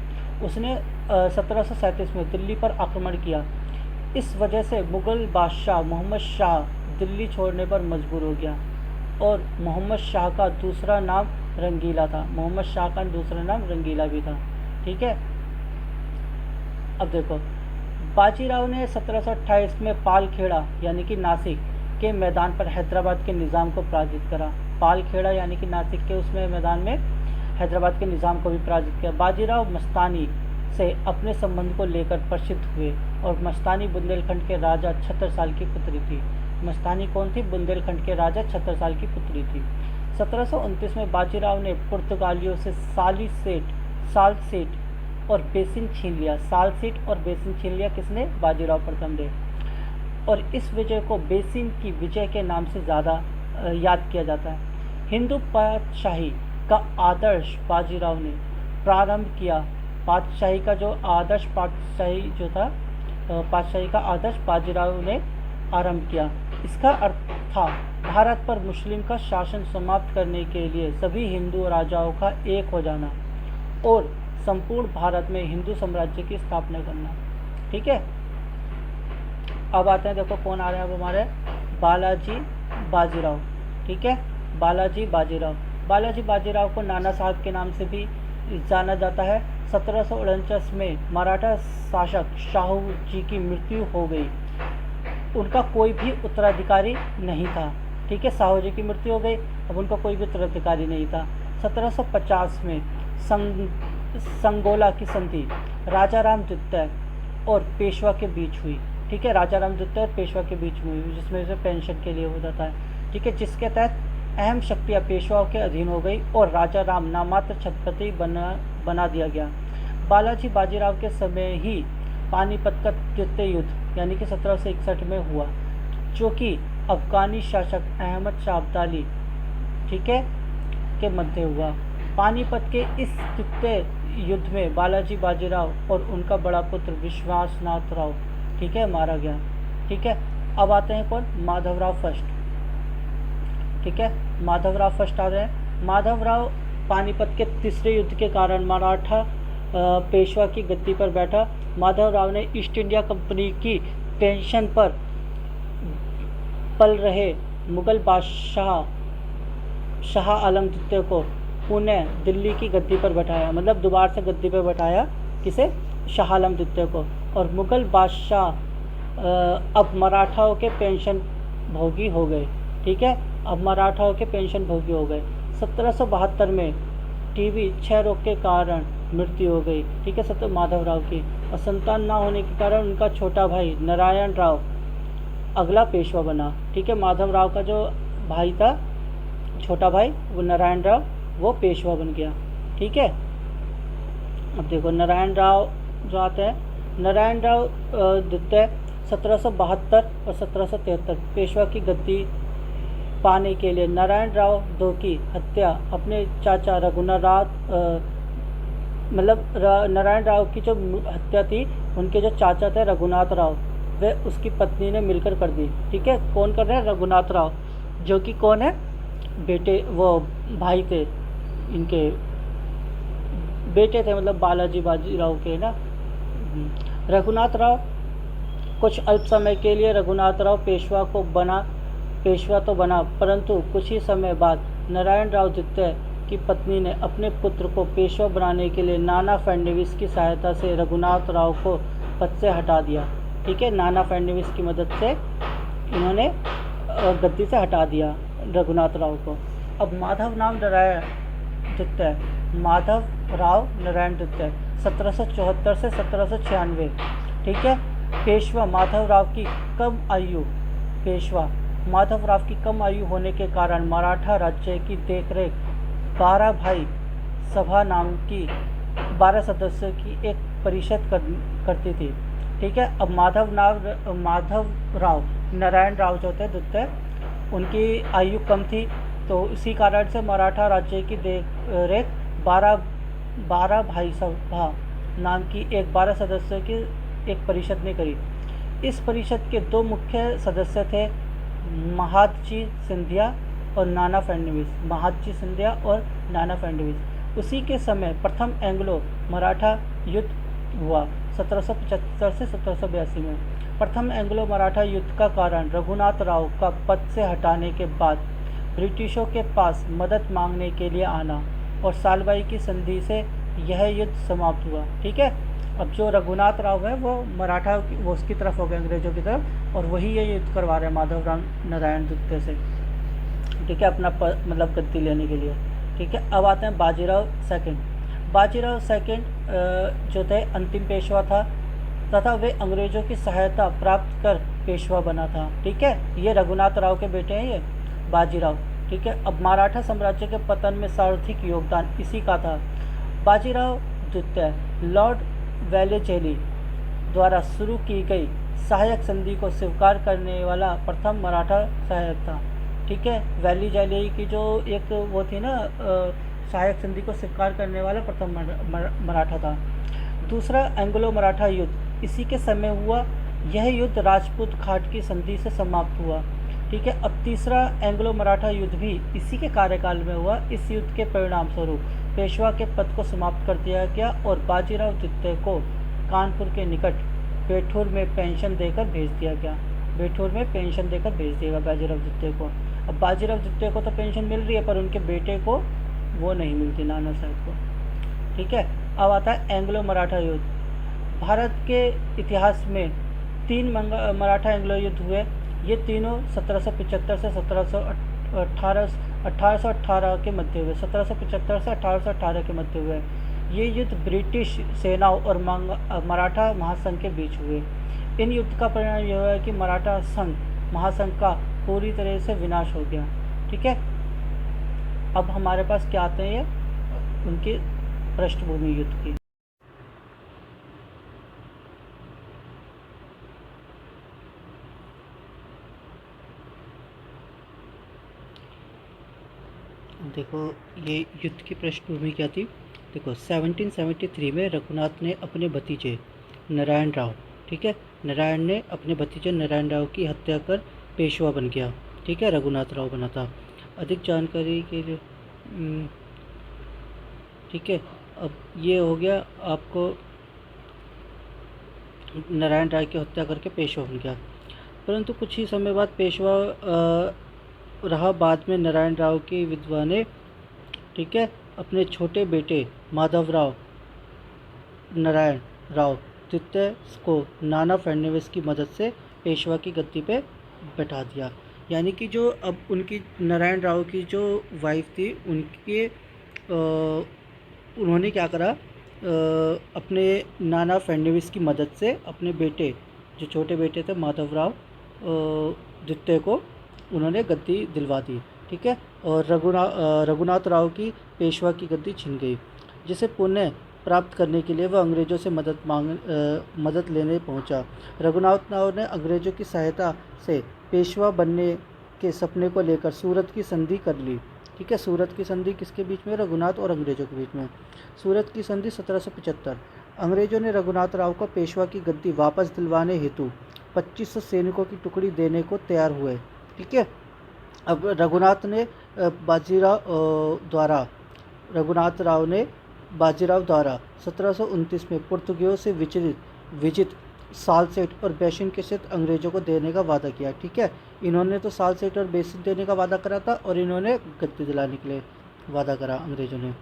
उसने 1737 में दिल्ली पर आक्रमण किया। इस वजह से मुग़ल बादशाह मोहम्मद शाह दिल्ली छोड़ने पर मजबूर हो गया और मोहम्मद शाह का दूसरा नाम रंगीला था। मोहम्मद शाह का दूसरा नाम रंगीला भी था, ठीक है। अब देखो, बाजीराव ने 1728 में पालखेड़ा यानी कि नासिक के मैदान पर हैदराबाद के निज़ाम को पराजित करा। पालखेड़ा यानी कि नासिक के उसमें मैदान में हैदराबाद के निज़ाम को भी पराजित किया। बाजीराव मस्तानी से अपने संबंध को लेकर प्रसिद्ध हुए और मस्तानी बुंदेलखंड के राजा छत्रसाल की पुत्री थी। मस्तानी कौन थी? बुंदेलखंड के राजा छत्रसाल की पुत्री थी। 1729 में बाजीराव ने पुर्तगालियों से सालसेट और बेसिन छीन लिया। सालसेट और बेसिन छीन लिया किसने? बाजीराव प्रथम ने। और इस विजय को बेसिन की विजय के नाम से ज़्यादा याद किया जाता है। हिंदू पातशाही का आदर्श बाजीराव ने प्रारंभ किया। पातशाही का जो आदर्श पातशाही का आदर्श बाजीराव ने आरंभ किया। इसका अर्थ था भारत पर मुस्लिम का शासन समाप्त करने के लिए सभी हिंदू राजाओं का एक हो जाना और संपूर्ण भारत में हिंदू साम्राज्य की स्थापना करना, ठीक है। अब आते हैं, देखो कौन आ रहे हैं अब हमारे, बालाजी बाजीराव। ठीक है, बालाजी बाजीराव। बालाजी बाजीराव को नाना साहब के नाम से भी जाना जाता है। 1749 में मराठा शासक शाहू जी की मृत्यु हो गई। उनका कोई भी उत्तराधिकारी नहीं था। ठीक है, शाहू जी की मृत्यु हो गई, अब उनका कोई भी उत्तराधिकारी नहीं था। 1750 में संगोला की संधि राजा राम द्वितीय और पेशवा के बीच हुई। ठीक है, राजा राम द्वितीय और पेशवा के बीच में हुई, जिसमें से पेंशन के लिए हो जाता है। ठीक है, जिसके तहत अहम शक्तियाँ पेशवाओं के अधीन हो गई और राजा राम नामात्र छत्रपति बना दिया गया। बालाजी बाजीराव के समय ही पानीपत का द्वितीय युद्ध यानी कि 1761 में हुआ, जो कि अफगानी शासक अहमद शाह अब्दाली, ठीक है, के मध्य हुआ। पानीपत के इस द्वितीय युद्ध में बालाजी बाजीराव और उनका बड़ा पुत्र विश्वासनाथ राव, ठीक है, मारा गया। ठीक है, अब आते हैं कौन, माधवराव फर्स्ट। ठीक है, माधवराव फर्स्ट आ रहे हैं। माधवराव पानीपत के तीसरे युद्ध के कारण मराठा पेशवा की गद्दी पर बैठा। माधवराव ने ईस्ट इंडिया कंपनी की पेंशन पर पल रहे मुगल बादशाह शाह आलम द्वितीय को पुणे दिल्ली की गद्दी पर बैठाया, मतलब दोबारा से गद्दी पर बैठाया, किसे, शाह आलम द्वितीय को। और मुगल बादशाह अब मराठाओं के पेंशन भोगी हो गए। ठीक है, अब मराठाओं के पेंशन भोगी हो गए। 1772 में टीबी क्षय रोग के कारण मृत्यु हो गई। ठीक है, माधवराव की, और संतान ना होने के कारण उनका छोटा भाई नारायण राव अगला पेशवा बना। ठीक है, माधवराव का जो भाई था, छोटा भाई, वो नारायण राव, वो पेशवा बन गया। ठीक है, अब देखो नारायण राव जो आते हैं, नारायण राव द्वितीय 1772 और 1773 पेशवा की गद्दी पाने के लिए नारायण राव दो की हत्या अपने चाचा नारायण राव की जो हत्या थी, उनके जो चाचा थे रघुनाथ राव, वे उसकी पत्नी ने मिलकर कर दी। ठीक है, कौन कर रहे हैं, रघुनाथ राव, जो कि कौन है, बेटे, वो भाई थे, इनके बेटे थे, मतलब बालाजी बाजीराव के ना। रघुनाथ राव कुछ अल्प समय के लिए रघुनाथ राव पेशवा तो बना, परंतु कुछ ही समय बाद नारायण राव द्वितीय की पत्नी ने अपने पुत्र को पेशवा बनाने के लिए नाना फडणवीस की सहायता से रघुनाथ राव को पद से हटा दिया। ठीक है, नाना फडणवीस की मदद से इन्होंने गद्दी से हटा दिया रघुनाथ राव को। अब माधव राव नारायण द्वितीय 1774 से 1796। ठीक है, पेशवा माधवराव की कम आयु होने के कारण मराठा राज्य की देखरेख 12 भाई सभा नाम की 12 सदस्यों की एक परिषद करती थी। ठीक है, अब माधवराव नारायण राव जो थे द्वितीय, उनकी आयु कम थी, तो इसी कारण से मराठा राज्य की देखरेख 12 भाई सभा नाम की एक 12 सदस्यों की एक परिषद ने करी। इस परिषद के दो मुख्य सदस्य थे, महादजी सिंधिया और नाना फडणवीस। उसी के समय प्रथम एंग्लो मराठा युद्ध हुआ 1775 से 1782 में। प्रथम एंग्लो मराठा युद्ध का कारण रघुनाथ राव का पद से हटाने के बाद ब्रिटिशों के पास मदद मांगने के लिए आना और सालबाई की संधि से यह युद्ध समाप्त हुआ। ठीक है, अब जो रघुनाथ राव है वो मराठा वो उसकी तरफ हो गए, अंग्रेजों की तरफ, और वही ये युद्ध करवा रहे हैं माधवराव नारायण द्वितीय से। ठीक है, अपना मतलब गद्दी लेने के लिए। ठीक है, अब आते हैं बाजीराव सेकंड जो थे अंतिम पेशवा था तथा वे अंग्रेजों की सहायता प्राप्त कर पेशवा बना था। ठीक है, ये रघुनाथ राव के बेटे हैं, ये बाजीराव। ठीक है, अब मराठा साम्राज्य के पतन में सर्वाधिक योगदान इसी का था। बाजीराव द्वितीय लॉर्ड वेलेज़ली द्वारा शुरू की गई सहायक संधि को स्वीकार करने वाला प्रथम मराठा सहायक था। ठीक है, वेलेज़ली की जो एक वो थी ना, सहायक संधि को स्वीकार करने वाला प्रथम मराठा था। दूसरा एंग्लो मराठा युद्ध इसी के समय हुआ। यह युद्ध राजपूत घाट की संधि से समाप्त हुआ। ठीक है, अब तीसरा एंग्लो मराठा युद्ध भी इसी के कार्यकाल में हुआ। इस युद्ध के परिणाम स्वरूप पेशवा के पद को समाप्त कर दिया गया और बाजीराव द्वितीय को कानपुर के निकट बेठूर में पेंशन देकर भेज दिया गया। बेठूर में पेंशन देकर भेज दिया गया बाजीराव द्वितीय को। अब बाजीराव द्वितीय को तो पेंशन मिल रही है, पर उनके बेटे को वो नहीं मिलती, नाना साहब को। ठीक है, अब आता है एंग्लो मराठा युद्ध। भारत के इतिहास में 3 मराठा एंग्लो युद्ध हुए। ये तीनों 1775 से 1818 के मध्य हुए। 1775 से 1818 के मध्य हुए। ये युद्ध ब्रिटिश सेनाओं और मराठा महासंघ के बीच हुए। इन युद्ध का परिणाम यह हुआ कि मराठा संघ महासंघ का पूरी तरह से विनाश हो गया। ठीक है, अब हमारे पास क्या आते हैं, ये उनकी पृष्ठभूमि युद्ध की। देखो ये युद्ध की पृष्ठभूमि क्या थी। देखो 1773 में रघुनाथ ने अपने भतीजे नारायण राव, ठीक है, नारायण ने अपने भतीजे नारायण राव की हत्या कर पेशवा बन गया। ठीक है, रघुनाथ राव बना था। अधिक जानकारी के लिए ठीक है, अब ये हो गया आपको नारायण राय की हत्या करके पेशवा बन गया। परंतु कुछ ही समय बाद पेशवा रहा। बाद में नारायण राव की विधवा ने, ठीक है, अपने छोटे बेटे माधवराव नारायण राव द्वितीय को नाना फडणवीस की मदद से पेशवा की गद्दी पे बैठा दिया। यानी कि जो अब उनकी नारायण राव की जो वाइफ थी, उनके उन्होंने क्या करा, अपने नाना फडणवीस की मदद से अपने बेटे, जो छोटे बेटे थे माधवराव द्वितीय को, उन्होंने गद्दी दिलवा दी। ठीक है, और रघुनाथ राव की पेशवा की गद्दी छिन गई, जिसे पुनः प्राप्त करने के लिए वह अंग्रेज़ों से मदद लेने पहुंचा। रघुनाथ राव ने अंग्रेज़ों की सहायता से पेशवा बनने के सपने को लेकर सूरत की संधि कर ली। ठीक है, सूरत की संधि किसके बीच में, रघुनाथ और अंग्रेज़ों के बीच में। सूरत की संधि 1775। अंग्रेज़ों ने रघुनाथ राव को पेशवा की गद्दी वापस दिलवाने हेतु 2500 सैनिकों की टुकड़ी देने को तैयार हुए। ठीक है, अब रघुनाथ राव ने बाजीराव द्वारा 1729 में पुर्तगालियों से विजित सालसेट और बेसिन के साथ अंग्रेज़ों को देने का वादा किया। ठीक है, इन्होंने तो सालसेट और बेसिन देने का वादा करा था, और इन्होंने गद्दी दिलाने के लिए वादा करा अंग्रेज़ों ने।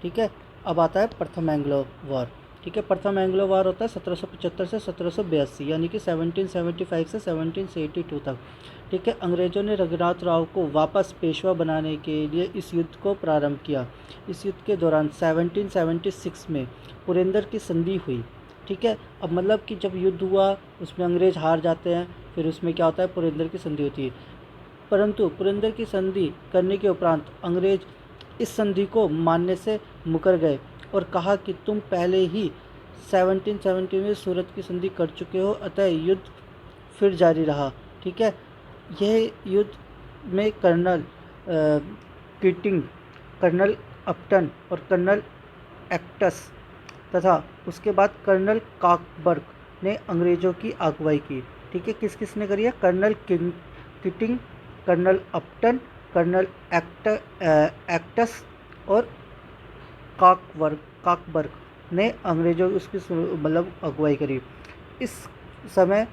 ठीक है, अब आता है प्रथम एंग्लो वॉर। ठीक है, प्रथम एंग्लो वॉर होता है 1775 से 1782, यानी कि 1775 से 1782 तक। ठीक है, अंग्रेज़ों ने रघुनाथ राव को वापस पेशवा बनाने के लिए इस युद्ध को प्रारंभ किया। इस युद्ध के दौरान 1776 में पुरंदर की संधि हुई। ठीक है, अब मतलब कि जब युद्ध हुआ उसमें अंग्रेज़ हार जाते हैं, फिर उसमें क्या होता है, पुरंदर की संधि होती है। परंतु पुरंदर की संधि करने के उपरांत अंग्रेज़ इस संधि को मानने से मुकर गए और कहा कि तुम पहले ही 1770 में सूरत की संधि कर चुके हो, अतः युद्ध फिर जारी रहा। ठीक है, यह युद्ध में कर्नल कीटिंग, कर्नल अपटन और कर्नल एक्टस तथा उसके बाद कर्नल कॉकबर्ग ने अंग्रेज़ों की अगुवाई की। ठीक है, किस किस ने करी है, colonel Keating, colonel Upton, colonel एक्टस और कॉकबर्ग ने अंग्रेज़ों की उसकी मतलब अगुवाई करी। इस समय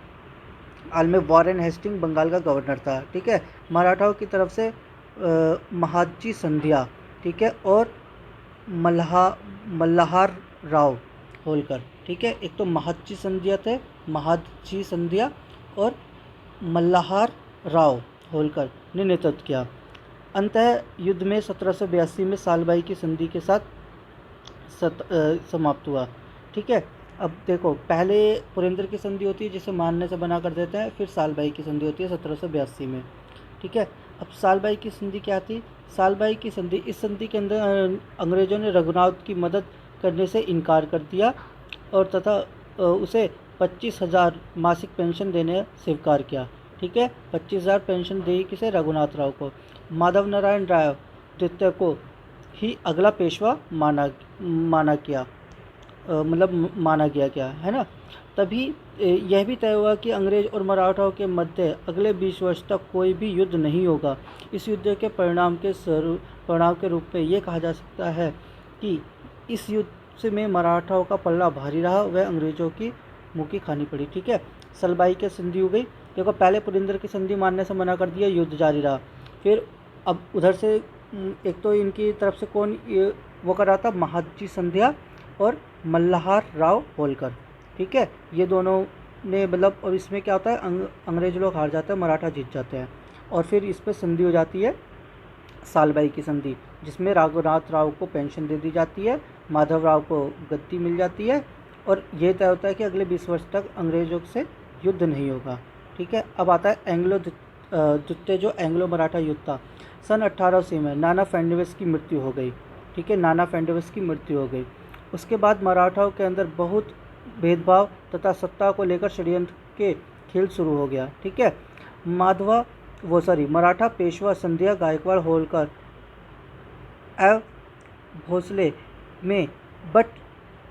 हाल में वॉरेन हेस्टिंग बंगाल का गवर्नर था। ठीक है, मराठाओं की तरफ से महादजी संधिया, ठीक है, और मल्हार राव होलकर। ठीक है, एक तो महादजी संधिया और मल्हार राव होलकर ने नेतृत्व किया। अंततः युद्ध में 1782 में सालबाई की संधि के साथ समाप्त हुआ। ठीक है, अब देखो पहले पुरंदर की संधि होती है जिसे मानने से बना कर देते हैं, फिर सालबाई की संधि होती है 1782 में। ठीक है, अब सालबाई की संधि क्या थी, सालबाई की संधि, इस संधि के अंदर अंग्रेज़ों ने रघुनाथ की मदद करने से इनकार कर दिया और तथा उसे 25,000 मासिक पेंशन देने स्वीकार किया। ठीक है, 25,000 पेंशन दी किसे, रघुनाथ राव को। माधव नारायण राव द्वितीय को ही अगला पेशवा माना गया है ना। तभी यह भी तय हुआ कि अंग्रेज और मराठाओं के मध्य अगले 20 वर्ष तक कोई भी युद्ध नहीं होगा। इस युद्ध के परिणाम के रूप में ये कहा जा सकता है कि इस युद्ध में मराठाओं का पल्ला भारी रहा, वह अंग्रेज़ों की मुँह की खानी पड़ी। ठीक है, सलबाई की संधि हो गई। देखो पहले पुरंदर की संधि मानने से मना कर दिया, युद्ध जारी रहा। फिर अब उधर से एक तो इनकी तरफ से कौन वो कर रहा था, महादजी संध्या और मल्हार राव होलकर। ठीक है, ये दोनों ने मतलब, और इसमें क्या होता है, अंग्रेज लोग हार जाते हैं, मराठा जीत जाते हैं। और फिर इस पर संधि हो जाती है सालबाई की संधि, जिसमें रघुनाथ राव को पेंशन दे दी जाती है, माधव राव को गद्दी मिल जाती है, और ये तय होता है कि अगले 20 वर्ष तक अंग्रेजों से युद्ध नहीं होगा। ठीक है, अब आता है द्वितीय जो एंग्लो मराठा युद्ध था। सन 1880 में नाना फर्नांडिस की मृत्यु हो गई। ठीक है, नाना फर्नांडिस की मृत्यु हो गई। उसके बाद मराठाओं के अंदर बहुत भेदभाव तथा सत्ता को लेकर षड्यंत्र के खेल शुरू हो गया। ठीक है, मराठा पेशवा संध्या गायकवाड़ होलकर एवं भोसले में बट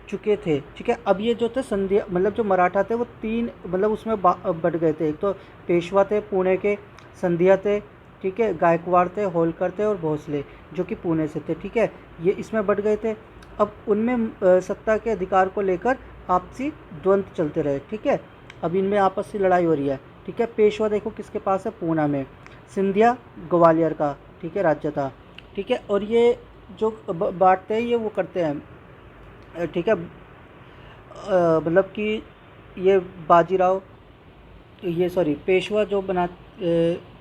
चुके थे। ठीक है, अब ये जो थे संध्या मतलब जो मराठा थे वो तीन मतलब उसमें बट गए थे। एक तो पेशवा थे पुणे के, संध्या थे, ठीक है, गायकवाड़ थे, होलकर थे, और भोसले जो कि पुणे से थे। ठीक है, ये इसमें बट गए थे। अब उनमें सत्ता के अधिकार को लेकर आपसी द्वंद्व चलते रहे। ठीक है, अब इनमें आपस की लड़ाई हो रही है। ठीक है, पेशवा देखो किसके पास है, पूना में। सिंधिया ग्वालियर का, ठीक है, राज्य था। ठीक है, और ये जो बांटते हैं ये वो करते हैं। ठीक है, मतलब कि ये बाजीराव, ये सॉरी पेशवा जो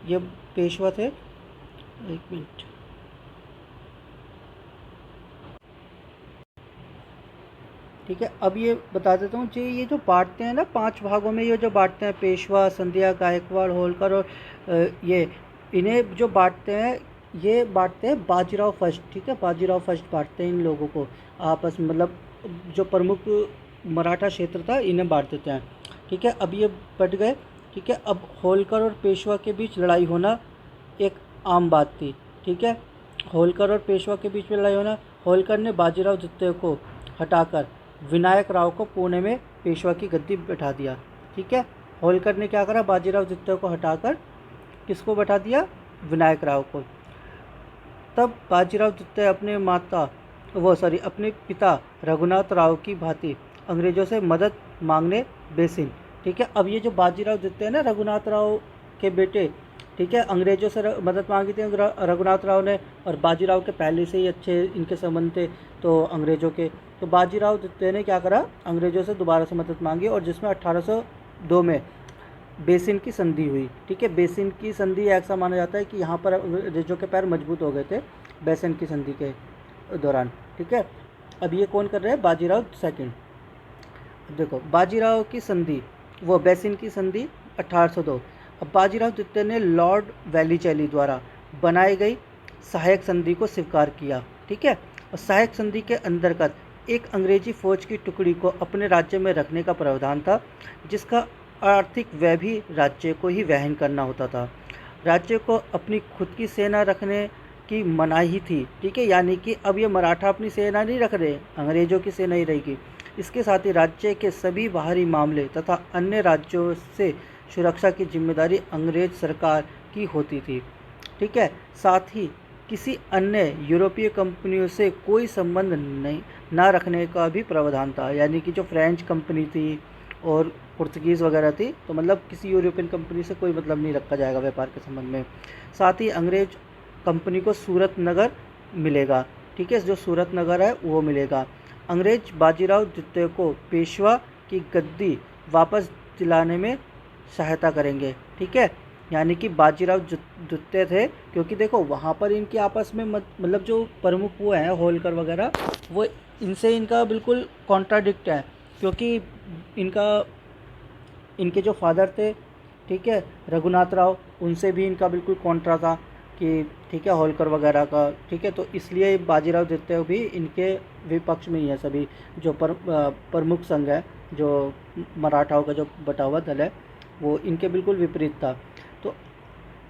ये पेशवा थे, एक मिनट, ठीक है, अब ये बता देता हूँ जी। ये जो बांटते हैं ना 5 भागों में, ये जो बांटते हैं पेशवा, संध्या, गायकवाड़, होलकर और ये इन्हें जो बांटते हैं, ये बांटते हैं बाजीराव फर्स्ट। ठीक है, बाजीराव फर्स्ट बांटते हैं इन लोगों को आपस में, मतलब जो प्रमुख मराठा क्षेत्र था इन्हें बांट देते हैं। ठीक है, अब ये बट गए। ठीक है, अब होलकर और पेशवा के बीच लड़ाई होना एक आम बात थी। ठीक है, होलकर और पेशवा के बीच में लड़ाई होना, होलकर ने बाजीराव द्वितीय को हटाकर विनायक राव को पुणे में पेशवा की गद्दी बैठा दिया। ठीक है, होलकर ने क्या करा, बाजीराव द्वितीय को हटाकर किसको बैठा दिया, विनायक राव को। तब बाजीराव द्वितीय अपने पिता रघुनाथ राव की भांति अंग्रेजों से मदद मांगने बेसिन। ठीक है, अब ये जो बाजीराव द्वितीय ना, रघुनाथ राव के बेटे, ठीक है, अंग्रेजों से मदद मांगी थी रघुनाथ राव ने, और बाजीराव के पहले से ही अच्छे इनके संबंध थे तो अंग्रेजों के। तो बाजीराव द्वितीय ने क्या करा, अंग्रेजों से दोबारा से मदद मांगी, और जिसमें 1802 में बेसिन की संधि हुई। ठीक है, बेसिन की संधि ऐसा माना जाता है कि यहाँ पर अंग्रेजों के पैर मजबूत हो गए थे बेसिन की संधि के दौरान। ठीक है, अब ये कौन कर रहे हैं, बाजीराव सेकंड। देखो बाजीराव की संधि, वो बेसिन की संधि 1802। अब बाजीराव द्वितीय ने लॉर्ड वेलिचेली द्वारा बनाई गई सहायक संधि को स्वीकार किया। ठीक है, और सहायक संधि के अंतर्गत एक अंग्रेजी फौज की टुकड़ी को अपने राज्य में रखने का प्रावधान था, जिसका आर्थिक व्यय भी राज्य को ही वहन करना होता था। राज्य को अपनी खुद की सेना रखने की मनाही थी। ठीक है, यानी कि अब ये मराठा अपनी सेना नहीं रख रहे, अंग्रेजों की सेना ही रहेगी। इसके साथ ही राज्य के सभी बाहरी मामले तथा अन्य राज्यों से सुरक्षा की जिम्मेदारी अंग्रेज सरकार की होती थी। ठीक है, साथ ही किसी अन्य यूरोपीय कंपनियों से कोई संबंध नहीं ना रखने का भी प्रावधान था, यानी कि जो फ्रेंच कंपनी थी और पुर्तगीज़ वगैरह थी, तो मतलब किसी यूरोपियन कंपनी से कोई मतलब नहीं रखा जाएगा व्यापार के संबंध में। साथ ही अंग्रेज कंपनी को सूरत नगर मिलेगा। ठीक है, जो सूरत नगर है वो मिलेगा। अंग्रेज बाजीराव द्वितीय को पेशवा की गद्दी वापस दिलाने में सहायता करेंगे। ठीक है, यानी कि बाजीराव द्वितीय थे, क्योंकि देखो वहाँ पर इनकी आपस में मतलब जो प्रमुख वो हैं होलकर वगैरह, वो इनका बिल्कुल कॉन्ट्राडिक्ट है, क्योंकि इनके जो फादर थे, ठीक है, रघुनाथ राव, उनसे भी इनका बिल्कुल कॉन्ट्रा था कि ठीक है, होलकर वगैरह का। ठीक है, तो इसलिए बाजीराव द्वितीय भी इनके विपक्ष में ही है। सभी जो प्रमुख संघ है, जो मराठाओं का जो बटा हुआ दल है, वो इनके बिल्कुल विपरीत था। तो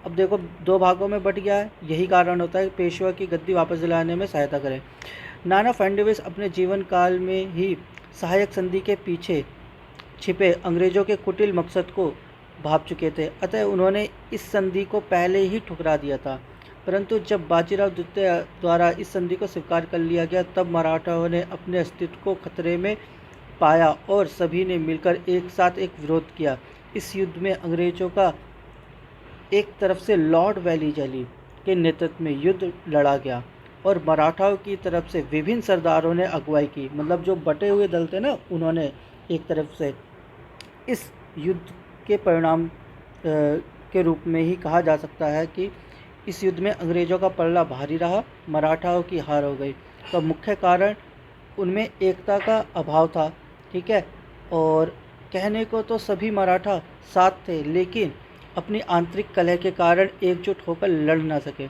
अब देखो 2 भागों में बट गया है, यही कारण होता है पेशवा की गद्दी वापस दिलाने में सहायता करें। नाना फर्नांडिस अपने जीवन काल में ही सहायक संधि के पीछे छिपे अंग्रेजों के कुटिल मकसद को भाप चुके थे, अतः उन्होंने इस संधि को पहले ही ठुकरा दिया था। परंतु जब बाजीराव द्वितीय द्वारा इस संधि को स्वीकार कर लिया गया, तब मराठाओं ने अपने अस्तित्व को खतरे में पाया और सभी ने मिलकर एक साथ एक विरोध किया। इस युद्ध में अंग्रेजों का एक तरफ से लॉर्ड वेलिजली के नेतृत्व में युद्ध लड़ा गया और मराठाओं की तरफ से विभिन्न सरदारों ने अगुवाई की। मतलब जो बटे हुए दल थे ना, उन्होंने एक तरफ से इस युद्ध के परिणाम के रूप में ही कहा जा सकता है कि इस युद्ध में अंग्रेज़ों का पलड़ा भारी रहा, मराठाओं की हार हो गई। तो मुख्य कारण उनमें एकता का अभाव था, ठीक है। और कहने को तो सभी मराठा साथ थे, लेकिन अपनी आंतरिक कलह के कारण एकजुट होकर लड़ ना सके।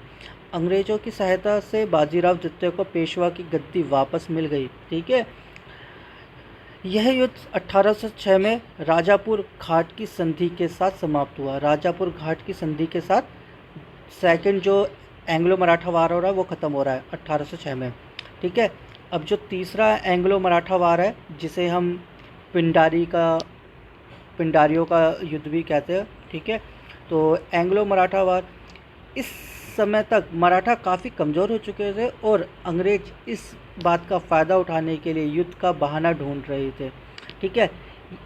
अंग्रेज़ों की सहायता से बाजीराव द्वितीय को पेशवा की गद्दी वापस मिल गई, ठीक है। यह युद्ध 1806 में राजापुर घाट की संधि के साथ समाप्त हुआ। राजापुर घाट की संधि के साथ सेकंड जो एंग्लो मराठा वार हो रहा है वो ख़त्म हो रहा है 1806 में, ठीक है। अब जो तीसरा एंग्लो मराठा वार है, जिसे हम पिंडारियों का युद्ध भी कहते हैं, ठीक है। तो एंग्लो मराठा वार, इस समय तक मराठा काफ़ी कमज़ोर हो चुके थे और अंग्रेज इस बात का फ़ायदा उठाने के लिए युद्ध का बहाना ढूंढ रहे थे, ठीक है।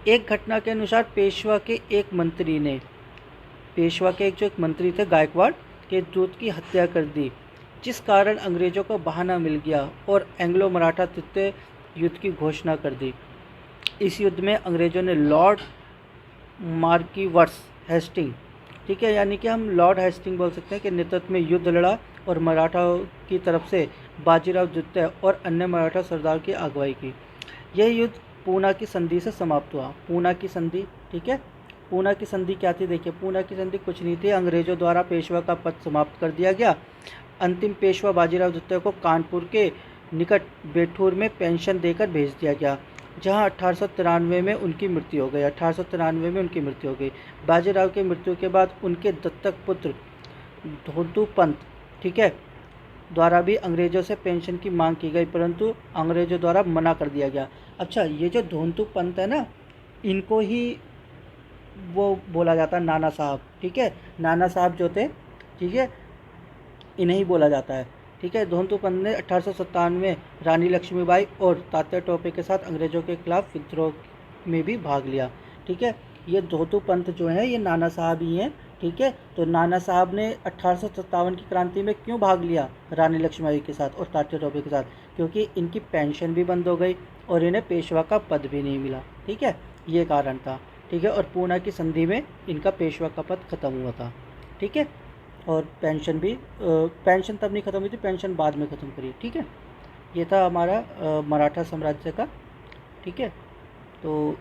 एक घटना के अनुसार पेशवा के एक मंत्री थे गायकवाड़ के दूत की हत्या कर दी, जिस कारण अंग्रेज़ों को बहाना मिल गया और एंग्लो मराठा तृतीय युद्ध की घोषणा कर दी। इस युद्ध में अंग्रेज़ों ने लॉर्ड मार्किवर्स हेस्टिंग, ठीक है, यानी कि हम लॉर्ड हेस्टिंग बोल सकते हैं, कि नेतृत्व में युद्ध लड़ा और मराठाओं की तरफ से बाजीराव द्वितीय और अन्य मराठा सरदार की अगुवाई की। यह युद्ध पूना की संधि से समाप्त हुआ। पूना की संधि, ठीक है। पूना की संधि क्या थी? देखिए, पूना की संधि कुछ नहीं थी, अंग्रेज़ों द्वारा पेशवा का पद समाप्त कर दिया गया। अंतिम पेशवा बाजीराव द्वितीय को कानपुर के निकट बेठूर में पेंशन देकर भेज दिया गया, जहां 1893 में उनकी मृत्यु हो गई। 1893 में उनकी मृत्यु हो गई। बाजीराव की मृत्यु के बाद उनके दत्तक पुत्र धोंतू पंत, ठीक है, द्वारा भी अंग्रेज़ों से पेंशन की मांग की गई, परंतु अंग्रेज़ों द्वारा मना कर दिया गया। अच्छा, ये जो धोंतू पंत है ना, इनको ही वो बोला जाता है नाना साहब, ठीक है। नाना साहब जो थे, ठीक है, इन्हें ही बोला जाता है, ठीक है। धोंतू पंत ने 1857 में रानी लक्ष्मीबाई और तात्या टोपे के साथ अंग्रेज़ों के खिलाफ विद्रोह में भी भाग लिया, ठीक है। ये धोंतू पंत जो है ये नाना साहब ही हैं, ठीक है। तो नाना साहब ने 1857 की क्रांति में क्यों भाग लिया रानी लक्ष्मीबाई के साथ और तात्या टोपे के साथ? क्योंकि इनकी पेंशन भी बंद हो गई और इन्हें पेशवा का पद भी नहीं मिला, ठीक है, ये कारण था, ठीक है। और पूना की संधि में इनका पेशवा का पद खत्म हुआ था, ठीक है। और पेंशन तब नहीं ख़त्म हुई थी, पेंशन बाद में ख़त्म करी, ठीक है। ये था हमारा मराठा साम्राज्य का, ठीक है। तो